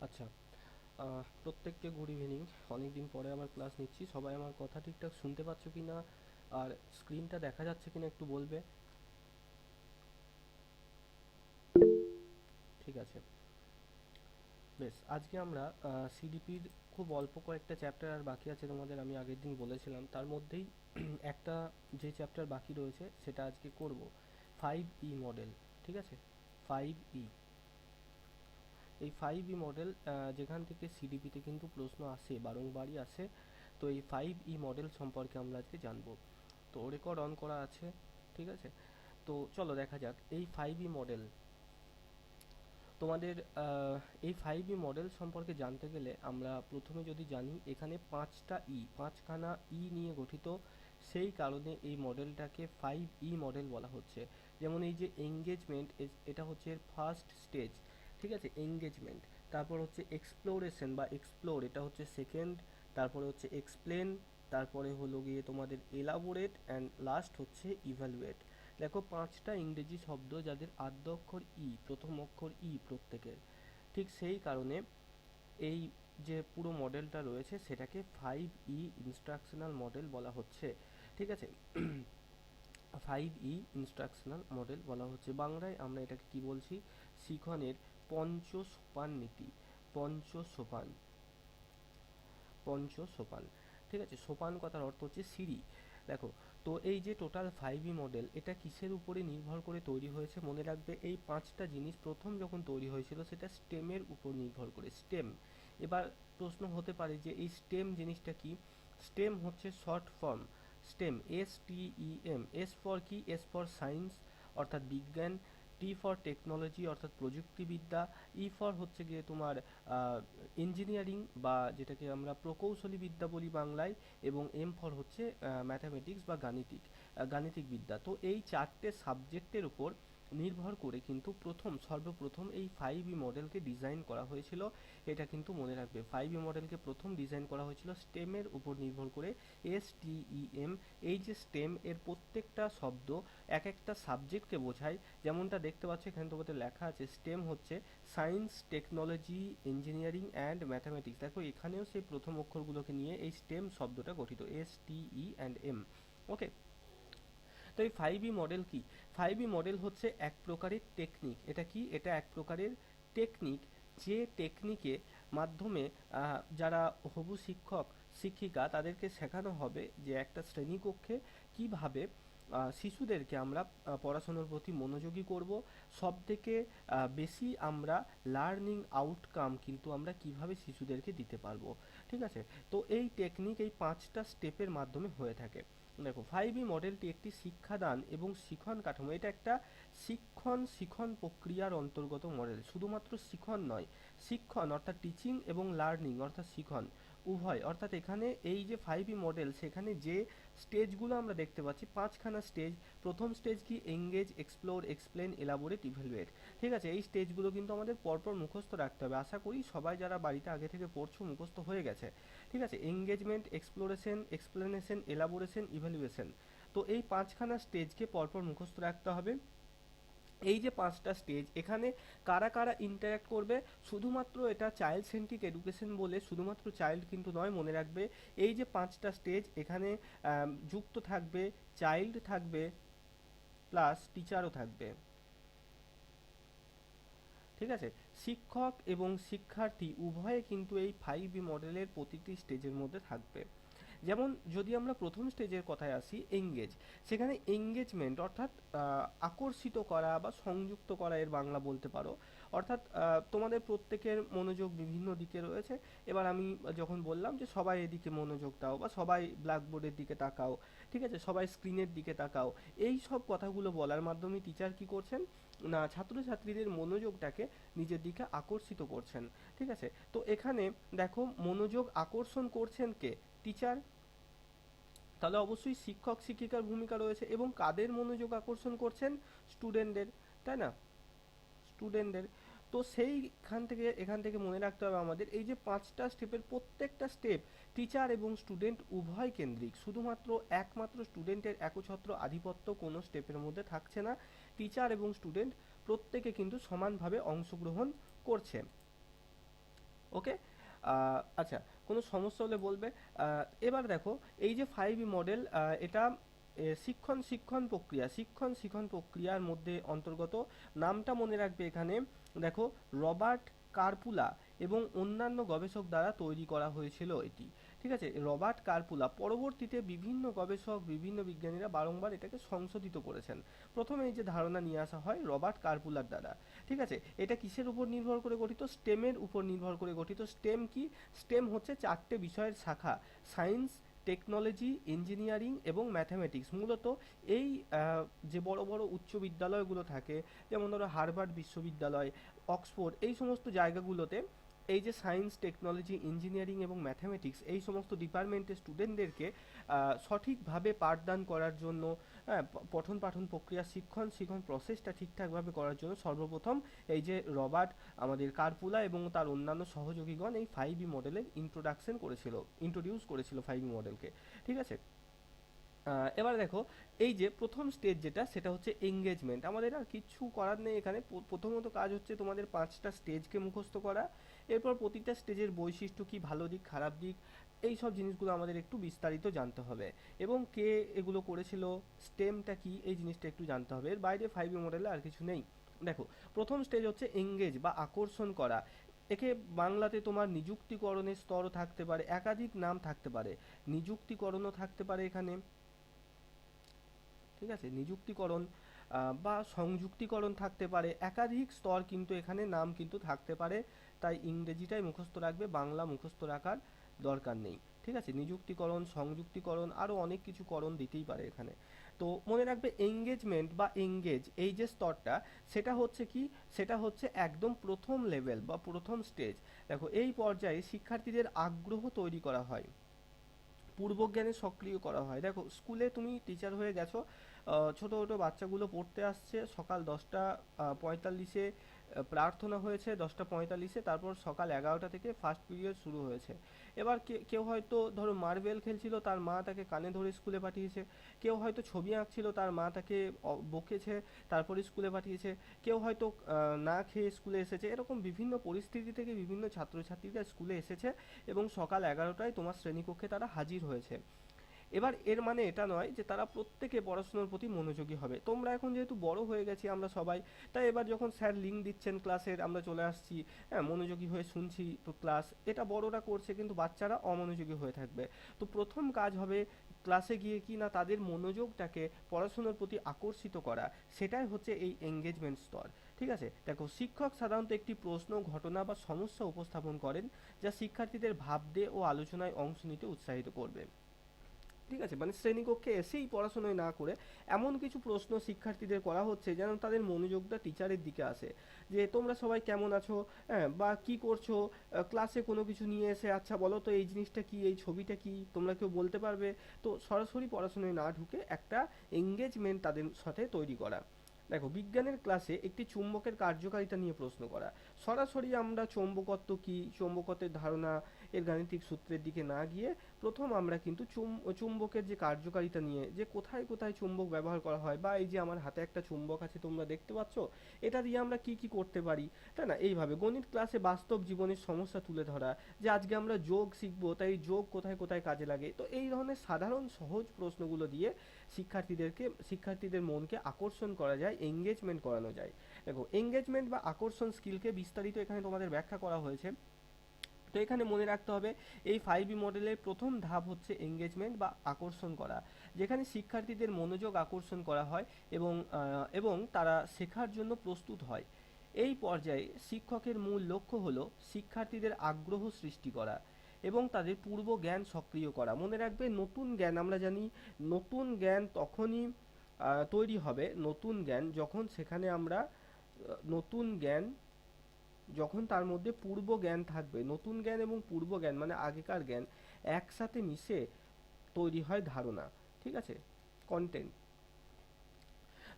আচ্ছা, প্রত্যেককে good evening. অনেক দিন পরে আবার ক্লাস নিচ্ছি। সবাই আমার কথা ঠিকঠাক শুনতে পাচ্ছ কি না, আর স্ক্রিনটা দেখা যাচ্ছে কি না একটু বলবে? ঠিক আছে, বেশ। আজকে আমরা সিডিপির খুব অল্প কয়েকটা চ্যাপ্টার আর বাকি আছে, তোমাদের আমি আগের দিন বলেছিলাম। তার মধ্যেই একটা যে চ্যাপ্টার বাকি রয়েছে সেটা আজকে করব, 5E মডেল। ঠিক আছে, 5E। এই 5E মডেল যেখান থেকে সিডিপিতে কিন্তু প্রশ্ন আসে, বারংবারই আসে। তো এই 5E মডেল সম্পর্কে আমরা আজকে জানবো। তো রেকর্ড অন করা আছে, ঠিক আছে। তো চলো দেখা যাক এই 5E মডেল। তোমাদের এই 5E মডেল সম্পর্কে জানতে গেলে আমরা প্রথমে যদি জানি এখানে পাঁচখানা নিয়ে গঠিত। সেই কারণে এই মডেলটাকে 5E মডেল বলা হচ্ছে। যেমন এই যে এঙ্গেজমেন্ট, এটা হচ্ছে এর ফার্স্ট স্টেজ। ঠিক আছে, এঙ্গেজমেন্ট। তারপর হচ্ছে এক্সপ্লোরেশন বা এক্সপ্লোর, এটা হচ্ছে সেকেন্ড। তারপরে হচ্ছে এক্সপ্লেন। তারপরে হলো গিয়ে তোমাদের এলাবোরেট, অ্যান্ড লাস্ট হচ্ছে ইভ্যালুয়েট। দেখো, পাঁচটা ইংরেজি শব্দ যাদের আদ্য অক্ষর প্রথম অক্ষর প্রত্যেকের। ঠিক সেই কারণে এই যে পুরো মডেলটা রয়েছে সেটাকে 5E ইনস্ট্রাকশনাল মডেল বলা হচ্ছে। ঠিক আছে, 5E ইনস্ট্রাকশনাল মডেল বলা হচ্ছে। বাংলায় আমরা এটাকে কি বলছি? শিখনের পঞ্চ সোপান নীতি। পঞ্চ সোপান, পঞ্চ সোপান। ঠিক আছে, সোপান কথার অর্থ হচ্ছে সিঁড়ি। দেখো, তো এই যে টোটাল 5E মডেল, এটা কিসের উপরে নির্ভর করে তৈরি হয়েছে? মনে রাখবে, এই পাঁচটা জিনিস প্রথম যখন তৈরি হয়েছিল সেটা স্টেমের উপর নির্ভর করে। স্টেম। এবার প্রশ্ন হতে পারে যে এই স্টেম জিনিসটা কি? স্টেম হচ্ছে short form. Stem, STEM। S for কি? এস ফর সায়েন্স, অর্থাৎ বিজ্ঞান। টি ফর টেকনোলজি, অর্থাৎ প্রযুক্তিবিদ্যা। ফর হচ্ছে গিয়ে তোমার ইঞ্জিনিয়ারিং, বা যেটাকে আমরা প্রকৌশলী বিদ্যা বলি বাংলায়। এবং ফর হচ্ছে ম্যাথামেটিক্স বা গাণিতিক বিদ্যা। তো এই চারটে সাবজেক্টের উপর নির্ভর করে কিন্তু সর্বপ্রথম এই 5E মডেলকে ডিজাইন করা হয়েছিল। এটা কিন্তু মনে রাখবে, 5E মডেলকে প্রথম ডিজাইন করা হয়েছিল স্টেমের উপর নির্ভর করে। STEM। এই যে স্টেম, এর প্রত্যেকটা শব্দ এক একটা সাবজেক্টকে বোঝায়। যেমনটা দেখতে পাচ্ছ এখানে তোমাদের লেখা আছে, স্টেম হচ্ছে science, technology, engineering and mathematics. দেখো, এখানেও সেই প্রথম অক্ষরগুলোকে নিয়ে এই স্টেম শব্দটা গঠিত, STE&M। ওকে, তো এই 5E মডেল কি? 5E মডেল হচ্ছে এক প্রকারের টেকনিক। এটা কি? এটা এক প্রকারের টেকনিক, যে টেকনিকে মাধ্যমে যারা হবু শিক্ষক শিক্ষিকা তাদেরকে শেখানো হবে যে একটা শ্রেণীকক্ষে কিভাবে শিশুদেরকে আমরা পড়াশোনার প্রতি মনোযোগী করব। সব থেকে বেশি আমরা লার্নিং আউটকাম কিন্তু আমরা কিভাবে শিশুদেরকে দিতে পারবো। ঠিক আছে, তো এই টেকনিক এই পাঁচটা স্টেপের মাধ্যমে হয়ে থাকে। দেখো, 5E মডেলটি একটি শিক্ষাদান এবং শিখন কাঠামো। এটা একটা শিখন প্রক্রিয়ার অন্তর্গত মডেল। শুধুমাত্র শিখন নয়, শিক্ষণ অর্থাৎ টিচিং এবং লার্নিং অর্থাৎ শিখন উভয়। অর্থাৎ এখানে এই যে 5E মডেল, সেখানে যে স্টেজগুলো আমরা দেখতে পাচ্ছি, পাঁচখানা স্টেজ। প্রথম স্টেজ কি? Engage, explore, explain, elaborate, evaluate. ঠিক আছে, এই স্টেজগুলো কিন্তু আমাদের পরপর মুখস্থ রাখতে হবে। আশা করি সবাই যারা বাড়িতে আগে থেকে পড়ছো মুখস্থ হয়ে গেছে। ঠিক আছে, engagement, exploration, explanation, elaboration, evaluation. তো এই পাঁচখানা স্টেজকে পরপর মুখস্থ রাখতে হবে। এই যে পাঁচটা স্টেজ, এখানে কারা কারা ইন্টারঅ্যাক্ট করবে? শুধুমাত্র এটা চাইল্ড সেন্ট্রিক এডুকেশন বলে শুধুমাত্র চাইল্ড কিন্তু নয়, মনে রাখবে। এই যে পাঁচটা স্টেজ, এখানে যুক্ত থাকবে, চাইল্ড থাকবে, প্লাস টিচারও থাকবে। ঠিক আছে, শিক্ষক এবং শিক্ষার্থী উভয়ে কিন্তু এই 5E মডেলের প্রতিটি স্টেজের মধ্যে থাকবে। যেমন যদি আমরা প্রথম স্টেজের কথায় আসি, এঙ্গেজ। সেখানে এঙ্গেজমেন্ট অর্থাৎ আকর্ষিত করা বা সংযুক্ত করা, এর বাংলা বলতে পারো। অর্থাৎ তোমাদের প্রত্যেকের মনোযোগ বিভিন্ন দিকে রয়েছে। এবার আমি যখন বললাম যে সবাই এদিকে মনোযোগ দাও, বা সবাই ব্ল্যাকবোর্ডের দিকে তাকাও, ঠিক আছে, সবাই স্ক্রিনের দিকে তাকাও, এই সব কথাগুলো বলার মাধ্যমে টিচার কি করছেন না, ছাত্রছাত্রীদের মনোযোগটাকে নিজের দিকে আকর্ষিত করছেন। ঠিক আছে, তো এখানে দেখো, মনোযোগ আকর্ষণ করছেন কে? টিচার। তাহলে অবশ্যই শিক্ষক শিক্ষিকার ভূমিকা রয়েছে। এবং কাদের মনোযোগ আকর্ষণ করছেন? স্টুডেন্টদের, তাই না? স্টুডেন্টদের। তো এখান থেকে মনে রাখতে হবে আমাদের, এই যে পাঁচটা স্টেপের প্রত্যেকটা স্টেপ টিচার এবং স্টুডেন্ট উভয় কেন্দ্রিক। শুধুমাত্র একমাত্র স্টুডেন্টের একছত্র আধিপত্য কোনো স্টেপের মধ্যে থাকছে না। টিচার এবং স্টুডেন্ট প্রত্যেকে কিন্তু সমানভাবে অংশগ্রহণ করছে। ওকে। আচ্ছা, কোনো সমস্যা হলে বলবে। এবার দেখো, এই যে 5E মডেল, এটা শিক্ষণ প্রক্রিয়ার মধ্যে অন্তর্গত। নামটা মনে রাখবে এখানে। দেখো, রবার্ট কার্পুলা এবং অন্যান্য গবেষক দ্বারা তৈরি করা হয়েছিল এটি। ঠিক আছে, রবার্ট কার্পুলা। পরবর্তীতে বিভিন্ন গবেষক, বিভিন্ন বিজ্ঞানীরা বারংবার এটাকে সংশোধিত করেছেন। প্রথমে এই যে ধারণা নিয়ে আসা হয় রবার্ট কার্পুলার দ্বারা। ঠিক আছে, এটা কিসের উপর নির্ভর করে গঠিত? স্টেমের উপর নির্ভর করে গঠিত। স্টেম কি? স্টেম হচ্ছে 4টে বিষয়ের শাখা: সায়েন্স, টেকনোলজি, ইঞ্জিনিয়ারিং এবং ম্যাথামেটিক্স। মূলত এই যে বড় বড় উচ্চ বিদ্যালয়গুলো থাকে, যেমন ধরো হার্ভার্ড বিশ্ববিদ্যালয়, অক্সফোর্ড, এই সমস্ত জায়গাগুলোতে এই যে সায়েন্স, টেকনোলজি, ইঞ্জিনিয়ারিং এবং ম্যাথামেটিক্স, এই সমস্ত ডিপার্টমেন্টের স্টুডেন্টদেরকে সঠিকভাবে পাঠদান করার জন্য, পঠন পাঠন প্রক্রিয়া, শিক্ষণ প্রসেসটা ঠিকঠাকভাবে করার জন্য সর্বপ্রথম এই যে রবার্ট আমাদের কার্পুলা এবং তার অন্যান্য সহযোগীগণ এই 5E মডেলের ইন্ট্রোডিউস করেছিল 5E মডেলকে। ঠিক আছে। এবার দেখো, এই যে প্রথম স্টেজ যেটা, সেটা হচ্ছে এঙ্গেজমেন্ট। আমাদের আর কিচ্ছু করার নেই এখানে। প্রথমত কাজ হচ্ছে তোমাদের 5টা স্টেজকে মুখস্থ করা। এরপর প্রতিটা স্টেজের বৈশিষ্ট্য কি, ভালো দিক, খারাপ দিক, এই সব জিনিসগুলো আমাদের একটু বিস্তারিত জানতে হবে। এবং কে এগুলো করেছিল, স্টেমটা কি, এই জিনিসটা একটু জানতে হবে। এর বাইরে 5E মডেলে আর কিছু নেই। দেখো, প্রথম স্টেজ হচ্ছে এঙ্গেজ বা আকর্ষণ করা। একে বাংলাতে তোমার নিযুক্তিকরণের স্তরও থাকতে পারে, একাধিক নাম থাকতে পারে। নিযুক্তিকরণও থাকতে পারে এখানে। ঠিক আছে, নিযুক্তিকরণ বা সংযুক্তিকরণ থাকতে পারে। একাধিক স্তর কিন্তু এখানে নাম কিন্তু থাকতে পারে। তাই ইংরেজিটাই মুখস্থ রাখবে, বাংলা মুখস্থ রাখার দরকার নেই। ঠিক আছে, নিযুক্তিকরণ, সংযুক্তিকরণ, আরও অনেক কিছু করণ দিতেই পারে এখানে। তো মনে রাখবে, এঙ্গেজমেন্ট বা এঙ্গেজ এই যে স্তরটা, সেটা হচ্ছে কি, সেটা হচ্ছে একদম প্রথম লেভেল বা প্রথম স্টেজ। দেখো, এই পর্যায়ে শিক্ষার্থীদের আগ্রহ তৈরি করা হয়, পূর্বজ্ঞানে সক্রিয় করা হয়। দেখো, স্কুলে তুমি টিচার হয়ে গেছো, ছোট ছোট বাচ্চাগুলো পড়তে আসছে, সকাল 10টা 45-এ প্রার্থনা হয়েছে, 10টা 45-এ, তারপর সকাল 11টা থেকে ফার্স্ট পিরিয়ড শুরু হয়েছে। এবার কেউ হয়তো ধরো মার্বেল খেলছিল, তার মা তাকে কানে ধরে স্কুলে পাঠিয়েছে। কেউ হয়তো ছবি আঁকছিল, তার মা তাকে বকেছে, তারপরে স্কুলে পাঠিয়েছে। কেউ হয়তো না খেয়ে স্কুলে এসেছে। এরকম বিভিন্ন পরিস্থিতি থেকে বিভিন্ন ছাত্রছাত্রীরা স্কুলে এসেছে এবং সকাল 11টায় তোমার শ্রেণীকক্ষে তারা হাজির হয়েছে। এবার এর মানে এটা নয় যে তারা প্রত্যেকে পড়াশোনার প্রতি মনোযোগী হবে। তোমরা এখন যেহেতু বড় হয়ে গেছি আমরা সবাই, তাই এবার যখন স্যার লিঙ্ক দিচ্ছেন ক্লাসের, আমরা চলে আসছি, হ্যাঁ, মনোযোগী হয়ে শুনছি ক্লাস। এটা বড়রা করছে, কিন্তু বাচ্চারা অমনোযোগী হয়ে থাকবে। তো প্রথম কাজ হবে ক্লাসে গিয়ে কি না, তাদের মনোযোগটাকে পড়াশোনার প্রতি আকর্ষিত করা। সেটাই হচ্ছে এই এঙ্গেজমেন্ট স্তর। ঠিক আছে, দেখো, শিক্ষক সাধারণত একটি প্রশ্ন, ঘটনা বা সমস্যা উপস্থাপন করেন, যা শিক্ষার্থীদের ভাবতে ও আলোচনায় অংশ নিতে উৎসাহিত করবে। ঠিক আছে, মানে শ্রেণীকক্ষে এসেই পড়াশোনায় না করে এমন কিছু প্রশ্ন শিক্ষার্থীদের করা হচ্ছে যেন তাদের মনোযোগটা টিচারের দিকে আসে। যে তোমরা সবাই কেমন আছো, হ্যাঁ, বা কি করছো, ক্লাসে কোনো কিছু নিয়ে এসে, আচ্ছা বলো তো এই জিনিসটা কি, এই ছবিটা কি, তোমরা কেউ বলতে পারবে? তো সরাসরি পড়াশোনায় না ঢুকে একটা এঙ্গেজমেন্ট তাদের সাথে তৈরি করা। দেখো, বিজ্ঞানের ক্লাসে একটি চুম্বকের কার্যকারিতা নিয়ে প্রশ্ন করা। সরাসরি আমরা চৌম্বকত্ব কি, চৌম্বকত্বের ধারণা, এর গাণিতিক সূত্রের দিকে না গিয়ে প্রথম আমরা কিন্তু চুম্বকের যে কার্যকারিতা নিয়ে, যে কোথায় কোথায় চুম্বক ব্যবহার করা হয়, বা এই যে আমার হাতে একটা চুম্বক আছে তোমরা দেখতে পাচ্ছ, এটা দিয়ে আমরা কি কি করতে পারি, তাই না? এইভাবে গণিত ক্লাসে বাস্তব জীবনের সমস্যা তুলে ধরা, যে আজকে আমরা যোগ শিখবো, তাই যোগ কোথায় কোথায় কাজে লাগে। তো এই ধরনের সাধারণ সহজ প্রশ্নগুলো দিয়ে শিক্ষার্থীদের মনকে আকর্ষণ করা যায়, এঙ্গেজমেন্ট করানো যায়। দেখো, এঙ্গেজমেন্ট বা আকর্ষণ স্কিলকে বিস্তারিত এখানে তোমাদের ব্যাখ্যা করা হয়েছে। তো এখানে মনে রাখতে হবে, এই 5E মডেলের প্রথম ধাপ হচ্ছে এঙ্গেজমেন্ট বা আকর্ষণ করা, যেখানে শিক্ষার্থীদের মনোযোগ আকর্ষণ করা হয় এবং তারা শেখার জন্য প্রস্তুত হয়। এই পর্যায়ে শিক্ষকের মূল লক্ষ্য হলো শিক্ষার্থীদের আগ্রহ সৃষ্টি করা এবং তাদের পূর্ব জ্ঞান সক্রিয় করা। মনে রাখবে, নতুন জ্ঞান, আমরা জানি নতুন জ্ঞান তখনই তৈরি হবে, নতুন জ্ঞান যখন সেখানে আমরা নতুন জ্ঞান যখন তার মধ্যে পূর্ব জ্ঞান থাকবে। নতুন জ্ঞান এবং পূর্ব জ্ঞান মানে আগেকার জ্ঞান একসাথে মিশে তৈরি হয় ধারণা। ঠিক আছে, কন্টেন্ট।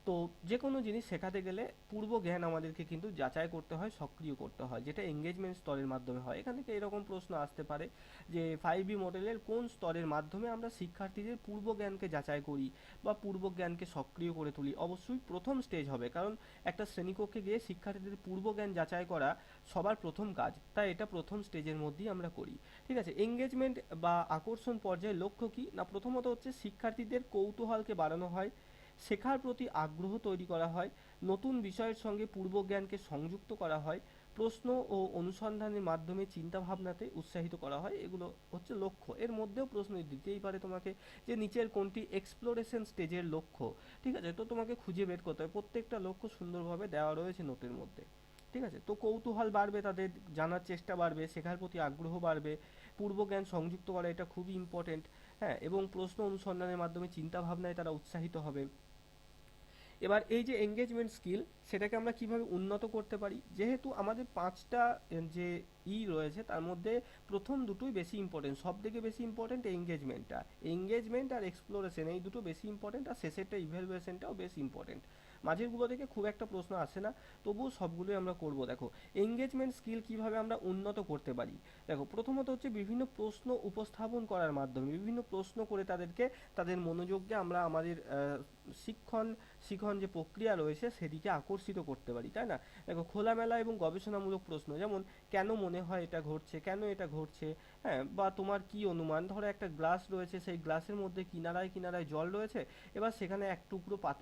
তো যে কোনো জিনিস শেখাতে গেলে পূর্ব জ্ঞান আমাদেরকে কিন্তু যাচাই করতে হয়, সক্রিয় করতে হয়, যেটা এঙ্গেজমেন্ট স্তরের মাধ্যমে হয়। এখান থেকে এরকম প্রশ্ন আসতে পারে যে 5B মডেলের কোন স্তরের মাধ্যমে আমরা শিক্ষার্থীদের পূর্ব জ্ঞানকে যাচাই করি বা পূর্ব জ্ঞানকে সক্রিয় করে তুলি? অবশ্যই প্রথম স্টেজ হবে, কারণ একটা শ্রেণীকক্ষে গিয়ে শিক্ষার্থীদের পূর্ব জ্ঞান যাচাই করা সবার প্রথম কাজ, তাই এটা প্রথম স্টেজের মধ্যেই আমরা করি। ঠিক আছে, এঙ্গেজমেন্ট বা আকর্ষণ পর্যায়ের লক্ষ্য কি না, প্রথমত হচ্ছে শিক্ষার্থীদের কৌতূহলকে বাড়ানো হয়, শেখার প্রতি আগ্রহ তৈরি করা হয়, নতুন বিষয়ের সঙ্গে পূর্বজ্ঞানকে সংযুক্ত করা হয়, প্রশ্ন ও অনুসন্ধানের মাধ্যমে চিন্তা ভাবনাতে উৎসাহিত করা হয়। এগুলো হচ্ছে লক্ষ্য। এর মধ্যেও প্রশ্ন দিতেই পারে তোমাকে যে নিচের কোনটি এক্সপ্লোরেশন স্টেজের লক্ষ্য। ঠিক আছে, তো তোমাকে খুঁজে বের করতে হবে, প্রত্যেকটা লক্ষ্য সুন্দরভাবে দেওয়া রয়েছে নোটের মধ্যে। ঠিক আছে, তো কৌতূহল বাড়বে, তাদের জানার চেষ্টা বাড়বে, শেখার প্রতি আগ্রহ বাড়বে, পূর্বজ্ঞান সংযুক্ত করা এটা খুবই ইম্পর্টেন্ট। হ্যাঁ, এবং প্রশ্ন অনুসন্ধানের মাধ্যমে চিন্তা ভাবনায় তারা উৎসাহিত হবে। এবার এই যে এঙ্গেজমেন্ট স্কিল, সেটাকে আমরা কিভাবে উন্নত করতে পারি? যেহেতু আমাদের পাঁচটা যে রয়েছে তার মধ্যে প্রথম দুটোই বেশি ইম্পর্টেন্ট, সব থেকে বেশি ইম্পর্টেন্ট এঙ্গেজমেন্টটা, এঙ্গেজমেন্ট আর এক্সপ্লোরেশন এই দুটো বেশি ইম্পর্টেন্ট, আর শেষেরটা ইভ্যালুয়েশনটাও বেশ ইম্পর্টেন্ট। মাঝেরগুলো থেকে খুব একটা প্রশ্ন আসে না, তবুও সবগুলোই আমরা করব। দেখো এঙ্গেজমেন্ট স্কিল কিভাবে আমরা উন্নত করতে পারি। দেখো প্রথমত হচ্ছে বিভিন্ন প্রশ্ন উপস্থাপন করার মাধ্যমে, বিভিন্ন প্রশ্ন করে তাদেরকে, তাদের মনোযোগকে আমরা আমাদের শিক্ষণ শিখন যে প্রক্রিয়া রয়েছে সেদিকে আকর্ষিত করতে পারি, তাই না? দেখো খোলামেলা এবং গবেষণামূলক প্রশ্ন, যেমন কেন মনে হয় এটা ঘটছে, কেন এটা ঘটছে, হ্যাঁ, বা তোমার কি অনুমান? ধরো একটা গ্লাস রয়েছে, সেই গ্লাসের মধ্যে কিনারায় কিনারায় জল রয়েছে, এবার সেখানে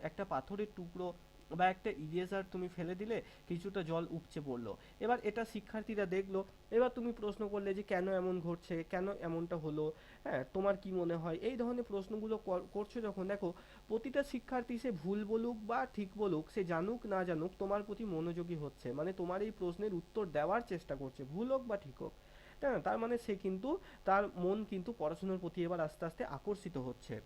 একটা পাথরের টুকরো বা একটা ইরেজার তুমি ফেলে দিলে, কিছুটা জল উপচে পড়লো। এবার এটা শিক্ষার্থীরা দেখলো, এবার তুমি প্রশ্ন করলে যে কেন এমন ঘটছে, কেন এমনটা হলো, হ্যাঁ, তোমার কি মনে হয়? এই ধরনের প্রশ্নগুলো করছো যখন, দেখো প্রতিটা শিক্ষার্থী সে ভুল বলুক বা ঠিক বলুক, সে জানুক না জানুক, তোমার প্রতি মনোযোগী হচ্ছে, মানে তোমার এই প্রশ্নের উত্তর দেওয়ার চেষ্টা করছে, ভুল হোক বা ঠিক হোক, তাই না? তার মানে সে কিন্তু, তার মন কিন্তু পড়াশোনার প্রতি এবার আস্তে আস্তে আকর্ষিত হচ্ছে।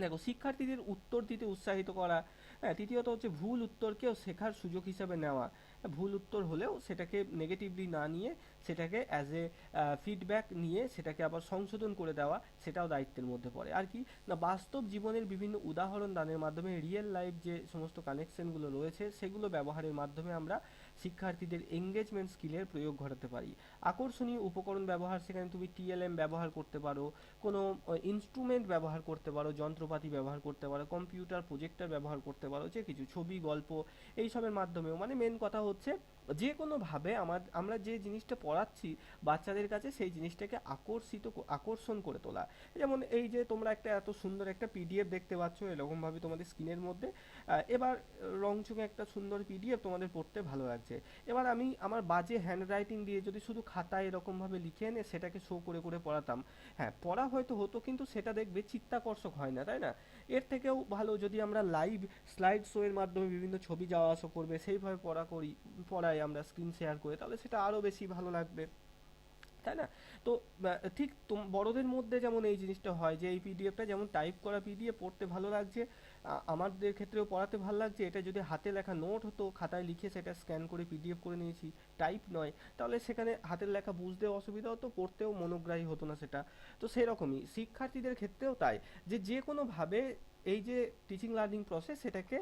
দেখো শিক্ষার্থীদের উত্তর দিতে উৎসাহিত করা। হ্যাঁ, তৃতীয়ত হচ্ছে ভুল উত্তরকেও শেখার সুযোগ হিসাবে নেওয়া। ভুল উত্তর হলেও সেটাকে নেগেটিভলি না নিয়ে, সেটাকে অ্যাজ এ ফিডব্যাক নিয়ে সেটাকে আবার সংশোধন করে দেওয়া, সেটাও দায়িত্বের মধ্যে পড়ে। আর কি না, বাস্তব জীবনের বিভিন্ন উদাহরণ দানের মাধ্যমে, রিয়েল লাইফ যে সমস্ত কানেকশনগুলো রয়েছে সেগুলো ব্যবহারের মাধ্যমে আমরা শিক্ষার্থীদের এঙ্গেজমেন্ট স্কিলের প্রয়োগ ঘটাতে পারি। আকর্ষণীয় উপকরণ ব্যবহার, সেখানে তুমি টিএলএম ব্যবহার করতে পারো, কোনো ইনস্ট্রুমেন্ট ব্যবহার করতে পারো, যন্ত্রপাতি ব্যবহার করতে পারো, কম্পিউটার প্রজেক্টর ব্যবহার করতে পারো, যে কিছু ছবি, গল্প, এইসবের মাধ্যমেও, মানে মেন কথা হচ্ছে যে কোনোভাবে আমরা যে জিনিসটা পড়াচ্ছি বাচ্চাদের কাছে, সেই জিনিসটাকে আকর্ষণ করে তোলা। যেমন এই যে তোমরা একটা এত সুন্দর একটা পিডিএফ দেখতে পাচ্ছ এরকমভাবে তোমাদের স্ক্রিনের মধ্যে, এবার রংচঙে একটা সুন্দর পিডিএফ তোমাদের পড়তে ভালো লাগছে, এবার আমি আমার বাজে হ্যান্ডরাইটিং দিয়ে যদি শুধু খাতায় এরকমভাবে লিখে এনে সেটাকে শো করে করে পড়াতাম, হ্যাঁ পড়া হয়তো হতো, কিন্তু সেটা দেখবে চিত্তাকর্ষক হয় না, তাই না? এর থেকেও ভালো যদি আমরা লাইভ স্লাইড শো এর মাধ্যমে বিভিন্ন ছবি যাওয়া আসা করবে সেইভাবে পড়াই আমরা স্ক্রিন শেয়ার করে, তাহলে সেটা আরও বেশি ভালো লাগবে, তাই না? তো ঠিক বড়দের মধ্যে যেমন এই জিনিসটা হয় যে এই পিডিএফটা যেমন টাইপ করা পিডিএফ পড়তে ভালো লাগছে, আমাদের ক্ষেত্রেও পড়াতে ভালো লাগছে, এটা যদি হাতে লেখা নোট হতো, খাতায় লিখে সেটা স্ক্যান করে পিডিএফ করে নিয়েছি, টাইপ নয়, তাহলে সেখানে হাতের লেখা বুঝতেও অসুবিধা হতো, পড়তেও মনোগ্রাহী হতো না সেটা। তো সেরকমই শিক্ষার্থীদের ক্ষেত্রেও তাই, যে যে কোনোভাবে এই যে টিচিং লার্নিং প্রসেস, সেটাকে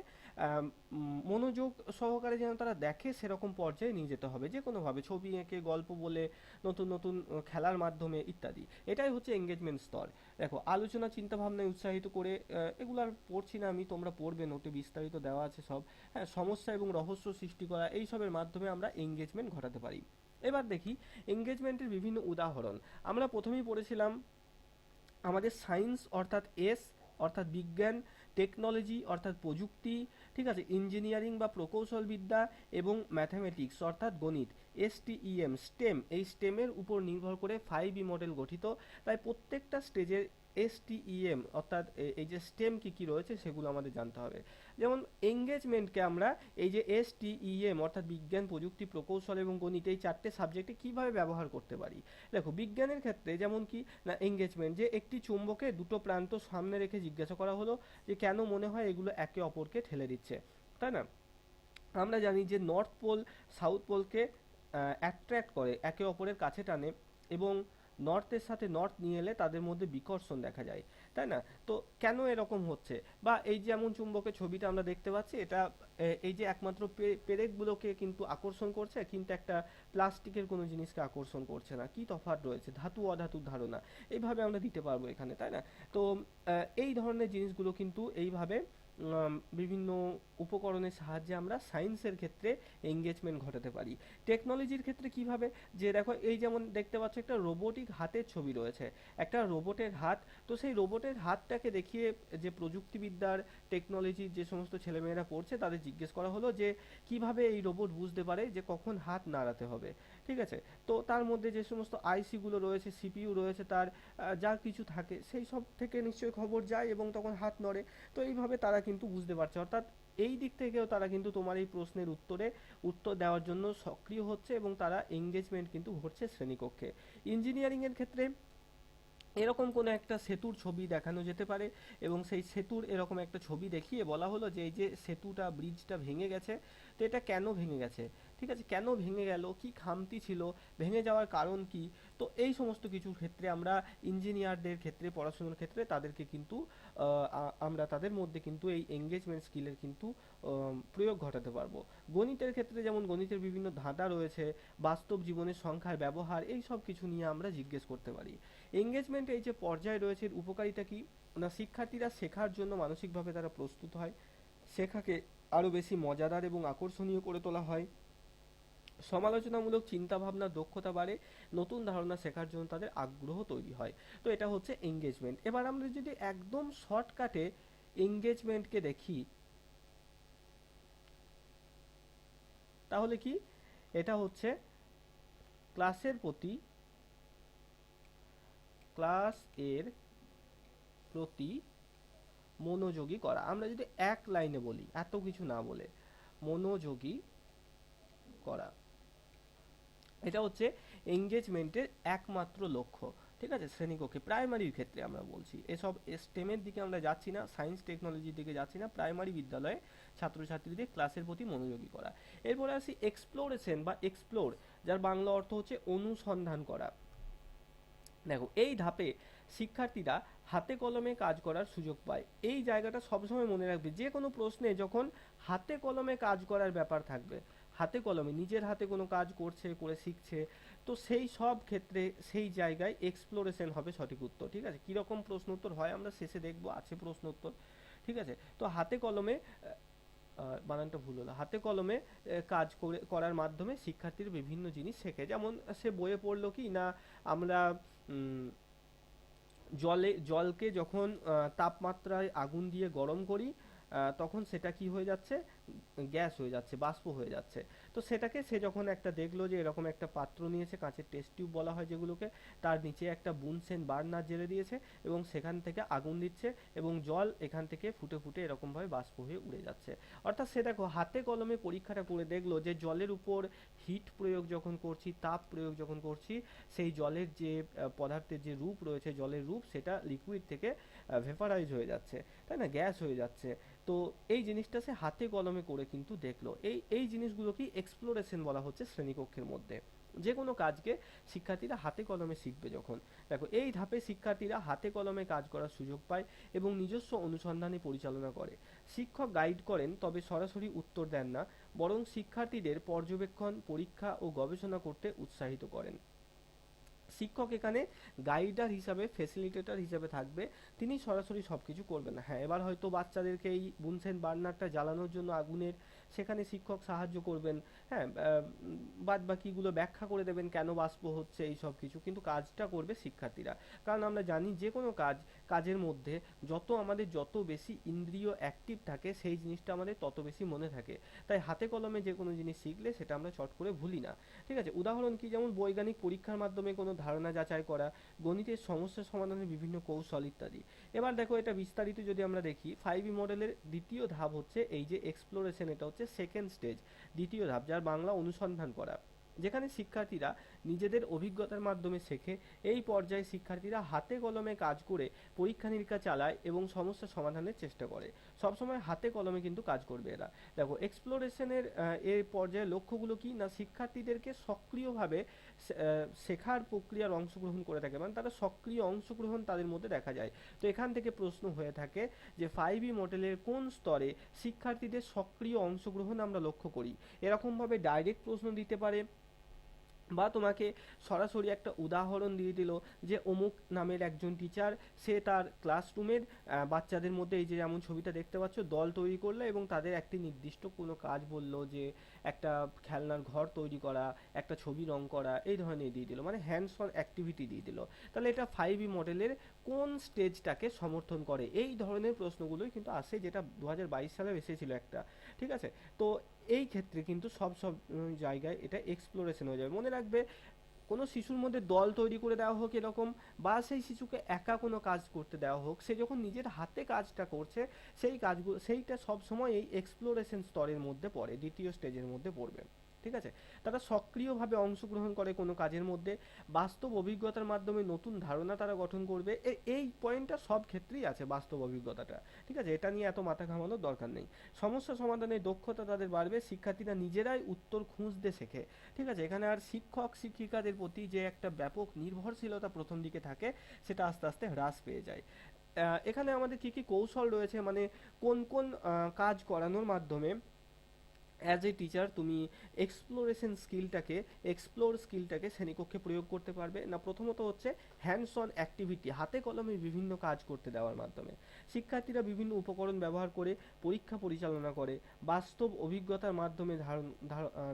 মনোযোগ সহকারে যেন তারা দেখে, সেরকম পর্যায়ে নিয়ে যেতে হবে, যে কোনোভাবে ছবি এঁকে, গল্প বলে, নতুন নতুন খেলার মাধ্যমে ইত্যাদি। এটাই হচ্ছে এঙ্গেজমেন্ট স্তর। দেখো আলোচনা, চিন্তা ভাবনায় উৎসাহিত করে, এগুলো আর পড়ছি না আমি, তোমরা পড়বে, নোটে বিস্তারিত দেওয়া আছে সব। হ্যাঁ, সমস্যা এবং রহস্য সৃষ্টি করা, এইসবের মাধ্যমে আমরা এঙ্গেজমেন্ট ঘটাতে পারি। এবার দেখি এঙ্গেজমেন্টের বিভিন্ন উদাহরণ। আমরা প্রথমেই পড়েছিলাম আমাদের সায়েন্স অর্থাৎ এস, অর্থাৎ বিজ্ঞান, টেকনোলজি অর্থাৎ প্রযুক্তি, ঠিক আছে, ইঞ্জিনিয়ারিং বা প্রকৌশল বিদ্যা, এবং ম্যাথামেটিক্স অর্থাৎ গণিত, এসটিইএম স্টেম, এই স্টেমের উপর নির্ভর করে 5E মডেল গঠিত। তাই প্রত্যেকটা স্টেজের এসটিইএম অর্থাৎ এই যে স্টেম কি কি রয়েছে সেগুলো আমাদের জানতে হবে। যেমন এঙ্গেজমেন্টকে আমরা এই যে এসটিইএম অর্থাৎ বিজ্ঞান, প্রযুক্তি, প্রকৌশল এবং গণিত, এই চারটে সাবজেক্টে কিভাবে ব্যবহার করতে পারি। দেখো বিজ্ঞানের ক্ষেত্রে যেমন কি না, এঙ্গেজমেন্ট যে একটি চুম্বকে দুটো প্রান্ত সামনে রেখে জিজ্ঞাসা করা হলো যে কেন মনে হয় এগুলো একে অপরকে ঠেলে দিচ্ছে, তাই না? আমরা জানি যে নর্থ পোল সাউথ পোলকে অ্যাট্রাক্ট করে, একে অপরের কাছে টানে, এবং নর্থের সাথে নর্থ নিয়ে এলে তাদের মধ্যে বিকর্ষণ দেখা যায়, তাই না? তো কেন এরকম হচ্ছে? বা এই যেমন চুম্বকের ছবিটা আমরা দেখতে পাচ্ছি, এটা এই যে একমাত্র পেরেকগুলোকে কিন্তু আকর্ষণ করছে, কিন্তু একটা প্লাস্টিকের কোনো জিনিসকে আকর্ষণ করছে না। কি তফাৎ রয়েছে? ধাতু অধাতুর ধারণা এইভাবে আমরা দিতে পারবো এখানে, তাই না? তো এই ধরনের জিনিসগুলো কিন্তু এইভাবে বিভিন্ন উপকরণের সাহায্যে আমরা সায়েন্সের ক্ষেত্রে এঙ্গেজমেন্ট ঘটাতে পারি। টেকনোলজির ক্ষেত্রে কিভাবে, যে দেখো এই যেমন দেখতে পাচ্ছ একটা রোবোটিক হাতের ছবি রয়েছে, একটা রোবটের হাত। তো সেই রোবটের হাতটাকে দেখিয়ে যে প্রযুক্তিবিদ্যার টেকনোলজির যে সমস্ত ছেলেমেয়েরা পড়ছে তাদের জিজ্ঞেস করা হলো যে কিভাবে এই রোবট বুঝতে পারে যে কখন হাত নাড়াতে হবে, ঠিক আছে? তো তার মধ্যে যে সমস্ত আইসিগুলো রয়েছে, সিপিইউ রয়েছে, তার যা কিছু থাকে সেই সব থেকে নিশ্চয়ই খবর যায় এবং তখন হাত নড়ে। তো এইভাবে তারা কিন্তু বুঝতে পারছে, অর্থাৎ এই দিক থেকেও তারা কিন্তু তোমার এই প্রশ্নের উত্তর দেওয়ার জন্য সক্রিয় হচ্ছে এবং তারা এঙ্গেজমেন্ট কিন্তু ঘটছে শ্রেণীকক্ষে। ইঞ্জিনিয়ারিং এর ক্ষেত্রে এরকম কোনো একটা সেতুর ছবি দেখানো যেতে পারে এবং সেই সেতুর এরকম একটা ছবি দেখিয়ে বলা হলো যে এই যে সেতুটা, ব্রিজটা ভেঙে গেছে, তো এটা কেন ভেঙে গেছে, ঠিক আছে? কেন ভেঙে গেল, কি খামতি ছিল, ভেঙে যাওয়ার কারণ কি? তো এই সমস্ত কিছুর ক্ষেত্রে আমরা ইঞ্জিনিয়ারদের ক্ষেত্রে, পড়াশোনার ক্ষেত্রে তাদেরকে কিন্তু আমরা তাদের মধ্যে কিন্তু এই এঙ্গেজমেন্ট স্কিলের কিন্তু প্রয়োগ ঘটাতে পারবো। গণিতের ক্ষেত্রে যেমন গণিতের বিভিন্ন ধাঁধা রয়েছে, বাস্তব জীবনের সংখ্যার ব্যবহার, এই সব কিছু নিয়ে আমরা জিজ্ঞেস করতে পারি। এঙ্গেজমেন্ট এই যে পর্যায় রয়েছে, এর উপকারিতা কি? না, শিক্ষার্থীরা শেখার জন্য মানসিকভাবে তারা প্রস্তুত হয়, শেখাকে আরো বেশি মজাদার এবং আকর্ষণীয় করে তোলা হয়, সমালোচনামূলক চিন্তাভাবনার দক্ষতা বাড়ে, নতুন ধারণা শেখার জন্য তাদের আগ্রহ তৈরি হয়। তো এটা হচ্ছে এঙ্গেজমেন্ট। এবার আমরা যদি একদম শর্টকাটে এঙ্গেজমেন্টকে দেখি, তাহলে কি? এটা হচ্ছে ক্লাসের প্রতি ক্লাস এর প্রতি মনোযোগী করা। আমরা যদি এক লাইনে বলি, এত কিছু না বলে, মনোযোগী করা, এটা হচ্ছে এঙ্গেজমেন্টের একমাত্র লক্ষ্য, ঠিক আছে? শ্রেণীকক্ষে প্রাইমারির ক্ষেত্রে আমরা বলছি, এসব স্টেমের দিকে আমরা যাচ্ছি না, সায়েন্স টেকনোলজির দিকে যাচ্ছি না, প্রাইমারি বিদ্যালয়ে ছাত্রছাত্রীদের ক্লাসের প্রতি মনোযোগী করা। এরপরে আসি এক্সপ্লোরেশন বা এক্সপ্লোর, যার বাংলা অর্থ হচ্ছে অনুসন্ধান করা। দেখো এই ধাপে শিক্ষার্থীরা হাতে কলমে কাজ করার সুযোগ পায়। এই জায়গাটা সবসময় মনে রাখবে, যে কোনো প্রশ্নে যখন হাতে কলমে কাজ করার ব্যাপার থাকবে, হাতে কলমে নিজের হাতে কোনো কাজ করছে, করে শিখছে, তো সেই সব ক্ষেত্রে সেই জায়গায় এক্সপ্লোরেশন হবে সঠিক উত্তর, ঠিক আছে? কীরকম প্রশ্ন উত্তর হয় আমরা শেষে দেখবো, আছে প্রশ্ন উত্তর, ঠিক আছে? তো হাতে কলমে বানানটা ভুল হলো, হাতে কলমে কাজ করার মাধ্যমে শিক্ষার্থীর বিভিন্ন জিনিস শেখে। যেমন সে বইয়ে পড়লো কি না, আমরা উম, জলকে যখন তাপমাত্রায় আগুন দিয়ে গরম করি, তখন সেটা কি হয়ে যাচ্ছে, গ্যাস হয়ে যাচ্ছে, বাষ্প হয়ে যাচ্ছে। তো সেটাকে সে যখন একটা দেখলো যে এরকম একটা পাত্র নিয়েছে, কাঁচের টেস্ট টিউব বলা হয় যেগুলোকে, তার নিচে একটা বুনসেন বার্নার জেলে দিয়েছে এবং সেখান থেকে আগুন দিচ্ছে এবং জল এখান থেকে ফুটে ফুটে এরকমভাবে বাষ্প হয়ে উড়ে যাচ্ছে। অর্থাৎ সে দেখো হাতে কলমে পরীক্ষাটা করে দেখলো যে জলের উপর হিট প্রয়োগ যখন করছি, তাপ প্রয়োগ যখন করছি, সেই জলের যে পদার্থের যে রূপ রয়েছে, জলের রূপ, সেটা লিকুইড থেকে ভেপারাইজ হয়ে যাচ্ছে, তাই না, গ্যাস হয়ে যাচ্ছে। তো এই জিনিসটা সে হাতে কলমে করে কিন্তু দেখলো। এই এই জিনিসগুলো কি এক্সপ্লোরেশন বলা হচ্ছে শ্রেণীকক্ষের মধ্যে। যে কোনো কাজকে শিক্ষার্থীরা হাতে কলমে শিখবে যখন, দেখো এই ধাপে শিক্ষার্থীরা হাতে কলমে কাজ করার সুযোগ পায় এবং নিজস্ব অনুসন্ধানে পরিচালনা করে। শিক্ষক গাইড করেন, তবে সরাসরি উত্তর দেন না, বরং শিক্ষার্থীদের পর্যবেক্ষণ, পরীক্ষা ও গবেষণা করতে উৎসাহিত করেন। শিক্ষক এখানে গাইডার হিসাবে, ফেসিলিটেটর হিসাবে থাকবে, তিনি সরাসরি সব কিছু করবেন না। হ্যাঁ, এবার হয়তো বাচ্চাদেরকে এই বুনসেন বার্নারটা জ্বালানোর জন্য আগুনের, সেখানে শিক্ষক সাহায্য করবেন, হ্যাঁ, বাদ বাকিগুলো ব্যাখ্যা করে দেবেন কেন বাষ্প হচ্ছে, এই সব কিছু, কিন্তু কাজটা করবে শিক্ষার্থীরা। কারণ আমরা জানি যে কোনো কাজের মধ্যে যত বেশি ইন্দ্রিয় অ্যাক্টিভ থাকে, সেই জিনিসটা আমাদের তত বেশি মনে থাকে। তাই হাতে কলমে যে কোনো জিনিস শিখলে সেটা আমরা চট করে ভুলি না, ঠিক আছে? উদাহরণ কি, যেমন বৈজ্ঞানিক পরীক্ষার মাধ্যমে কোনো ধারণা যাচাই করা, গণিতের সমস্যা সমাধানের বিভিন্ন কৌশল ইত্যাদি। এবার দেখো এটা বিস্তারিত যদি আমরা দেখি, 5E মডেলের দ্বিতীয় ধাপ হচ্ছে এই যে এক্সপ্লোরেশন, এটা হচ্ছে সেকেন্ড স্টেজ, দ্বিতীয় ধাপ, যার বাংলা অনুসন্ধান করা, যেখানে শিক্ষার্থীরা নিজেদের অভিজ্ঞতার মাধ্যমে শেখে। এই পর্যায়ে শিক্ষার্থীরা হাতে কলমে কাজ করে পরীক্ষা নিরীক্ষা চালায় এবং সমস্যা সমাধানের চেষ্টা করে। সবসময় হাতে কলমে কিন্তু কাজ করবে এরা। দেখো এক্সপ্লোরেশনের এর পর্যায়ে লক্ষ্যগুলো কি না, শিক্ষার্থীদেরকে সক্রিয়ভাবে শেখার প্রক্রিয়ার অংশগ্রহণ করে থাকে, মানে তারা সক্রিয় অংশগ্রহণ তাদের মধ্যে দেখা যায়। তো এখান থেকে প্রশ্ন হয়ে থাকে যে 5E মডেলের কোন স্তরে শিক্ষার্থীদের সক্রিয় অংশগ্রহণ আমরা লক্ষ্য করি। এরকমভাবে ডাইরেক্ট প্রশ্ন দিতে পারে, বা তোমাকে সরাসরি একটা উদাহরণ দিয়ে দিল যে অমুক নামের একজন টিচার, সে তার ক্লাসরুমের বাচ্চাদের মধ্যে এই যে যেমন ছবিটা দেখতে পাচ্ছ দল তৈরি করলো এবং তাদের একটি নির্দিষ্ট কোনো কাজ বললো, যে একটা খেলনার ঘর তৈরি করা, একটা ছবি রং করা, এই ধরনের দিয়ে দিল, মানে হ্যান্ডস অন অ্যাক্টিভিটি দিয়ে দিল। তাহলে এটা 5E মডেলের কোন স্টেজটাকে সমর্থন করে, এই ধরনের প্রশ্নগুলোই কিন্তু আসে, যেটা 2022 সালে এসেছিল একটা। ঠিক আছে, তো এই ক্ষেত্রে কিন্তু সব জায়গায় এটা এক্সপ্লোরেশন হয়ে যাবে। মনে রাখবে, কোনো শিশুর মধ্যে দল তৈরি করে দেওয়া হোক এরকম, বা সেই শিশুকে একা কোনো কাজ করতে দেওয়া হোক, সে যখন নিজের হাতে কাজটা করছে, সেই কাজগুলো সেইটা সবসময় এই এক্সপ্লোরেশন স্তরের মধ্যে পড়ে, দ্বিতীয় স্টেজের মধ্যে পড়বে। ঠিক আছে, তারা সক্রিয়ভাবে অংশগ্রহণ করে কোনো কাজের মধ্যে, বাস্তব অভিজ্ঞতার মাধ্যমে নতুন ধারণা তারা গঠন করবে। এই পয়েন্টটা সব ক্ষেত্রেই আছে, বাস্তব অভিজ্ঞতাটা। ঠিক আছে, এটা নিয়ে এত মাথা ঘামানোর দরকার নেই। সমস্যা সমাধানের দক্ষতা তাদের বাড়বে, শিক্ষার্থীরা নিজেরাই উত্তর খুঁজতে শেখে। ঠিক আছে, এখানে আর শিক্ষক শিক্ষিকাদের প্রতি যে একটা ব্যাপক নির্ভরশীলতা প্রথম দিকে থাকে, সেটা আস্তে আস্তে হ্রাস পেয়ে যায়। এখানে আমাদের কি কি কৌশল রয়েছে, মানে কোন কোন কাজ করানোর মাধ্যমে অ্যাজ এ টিচার তুমি এক্সপ্লোর স্কিলটাকে শ্রেণীকক্ষে প্রয়োগ করতে পারবে না। প্রথমত হচ্ছে হ্যান্ডস অন অ্যাক্টিভিটি, হাতে কলমে বিভিন্ন কাজ করতে দেওয়ার মাধ্যমে। শিক্ষার্থীরা বিভিন্ন উপকরণ ব্যবহার করে পরীক্ষা পরিচালনা করে, বাস্তব অভিজ্ঞতার মাধ্যমে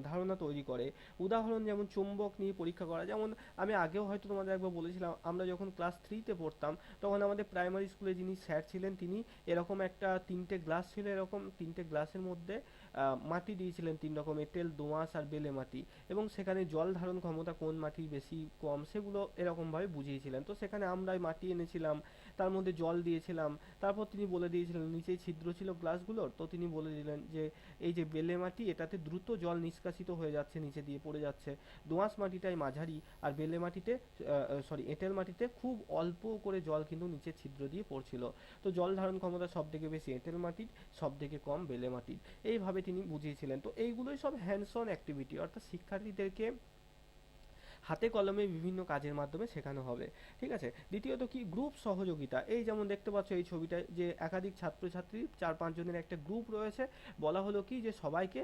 ধারণা তৈরি করে। উদাহরণ যেমন চুম্বক নিয়ে পরীক্ষা করা, যেমন আমি আগেও হয়তো তোমাদের একবার বলেছিলাম, আমরা যখন ক্লাস 3-তে পড়তাম, তখন আমাদের প্রাইমারি স্কুলে যিনি স্যার ছিলেন, তিনি এরকম একটা 3টে গ্লাস ছিল, এরকম 3টে গ্লাসের মধ্যে মাটি দিয়েছিলেন 3 রকম, এঁটেল, দোআঁশ আর বেলে মাটি, এবং সেখানে জল ধারণ ক্ষমতা কোন মাটির বেশি কম সেগুলো এরকমভাবে বুঝিয়েছিলেন। তো সেখানে আমরা মাটি এনেছিলাম, তার মধ্যে জল দিয়েছিলাম, তারপর তিনি বলে দিয়েছিলেন, নিচেই ছিদ্র ছিল গ্লাসগুলোর, তো তিনি বলে দিলেন যে এই যে বেলে মাটি, এটাতে দ্রুত জল নিষ্কাশিত হয়ে যাচ্ছে, নিচে দিয়ে পড়ে যাচ্ছে, দোআঁশ মাটিটাই মাঝারি, আর বেলে মাটিতে এঁটেল মাটিতে খুব অল্প করে জল কিন্তু নিচে ছিদ্র দিয়ে পড়ছিল। তো জল ধারণ ক্ষমতা সব থেকে বেশি এঁটেল মাটির, সব থেকে কম বেলে মাটির, এইভাবে তিনি বুঝিয়েছিলেন। তো এইগুলোই সব হ্যান্ডস অন অ্যাক্টিভিটি, অর্থাৎ শিক্ষার্থীদেরকে হাতে কলমে বিভিন্ন কাজের মাধ্যমে শেখানো হবে। ঠিক আছে, দ্বিতীয়ত কি, গ্রুপ সহযোগিতা। এই যেমন দেখতে পাচ্ছ এই ছবিটায় যে একাধিক ছাত্রছাত্রী 4-5 জনের একটা গ্রুপ রয়েছে, বলা হলো কি যে সবাইকে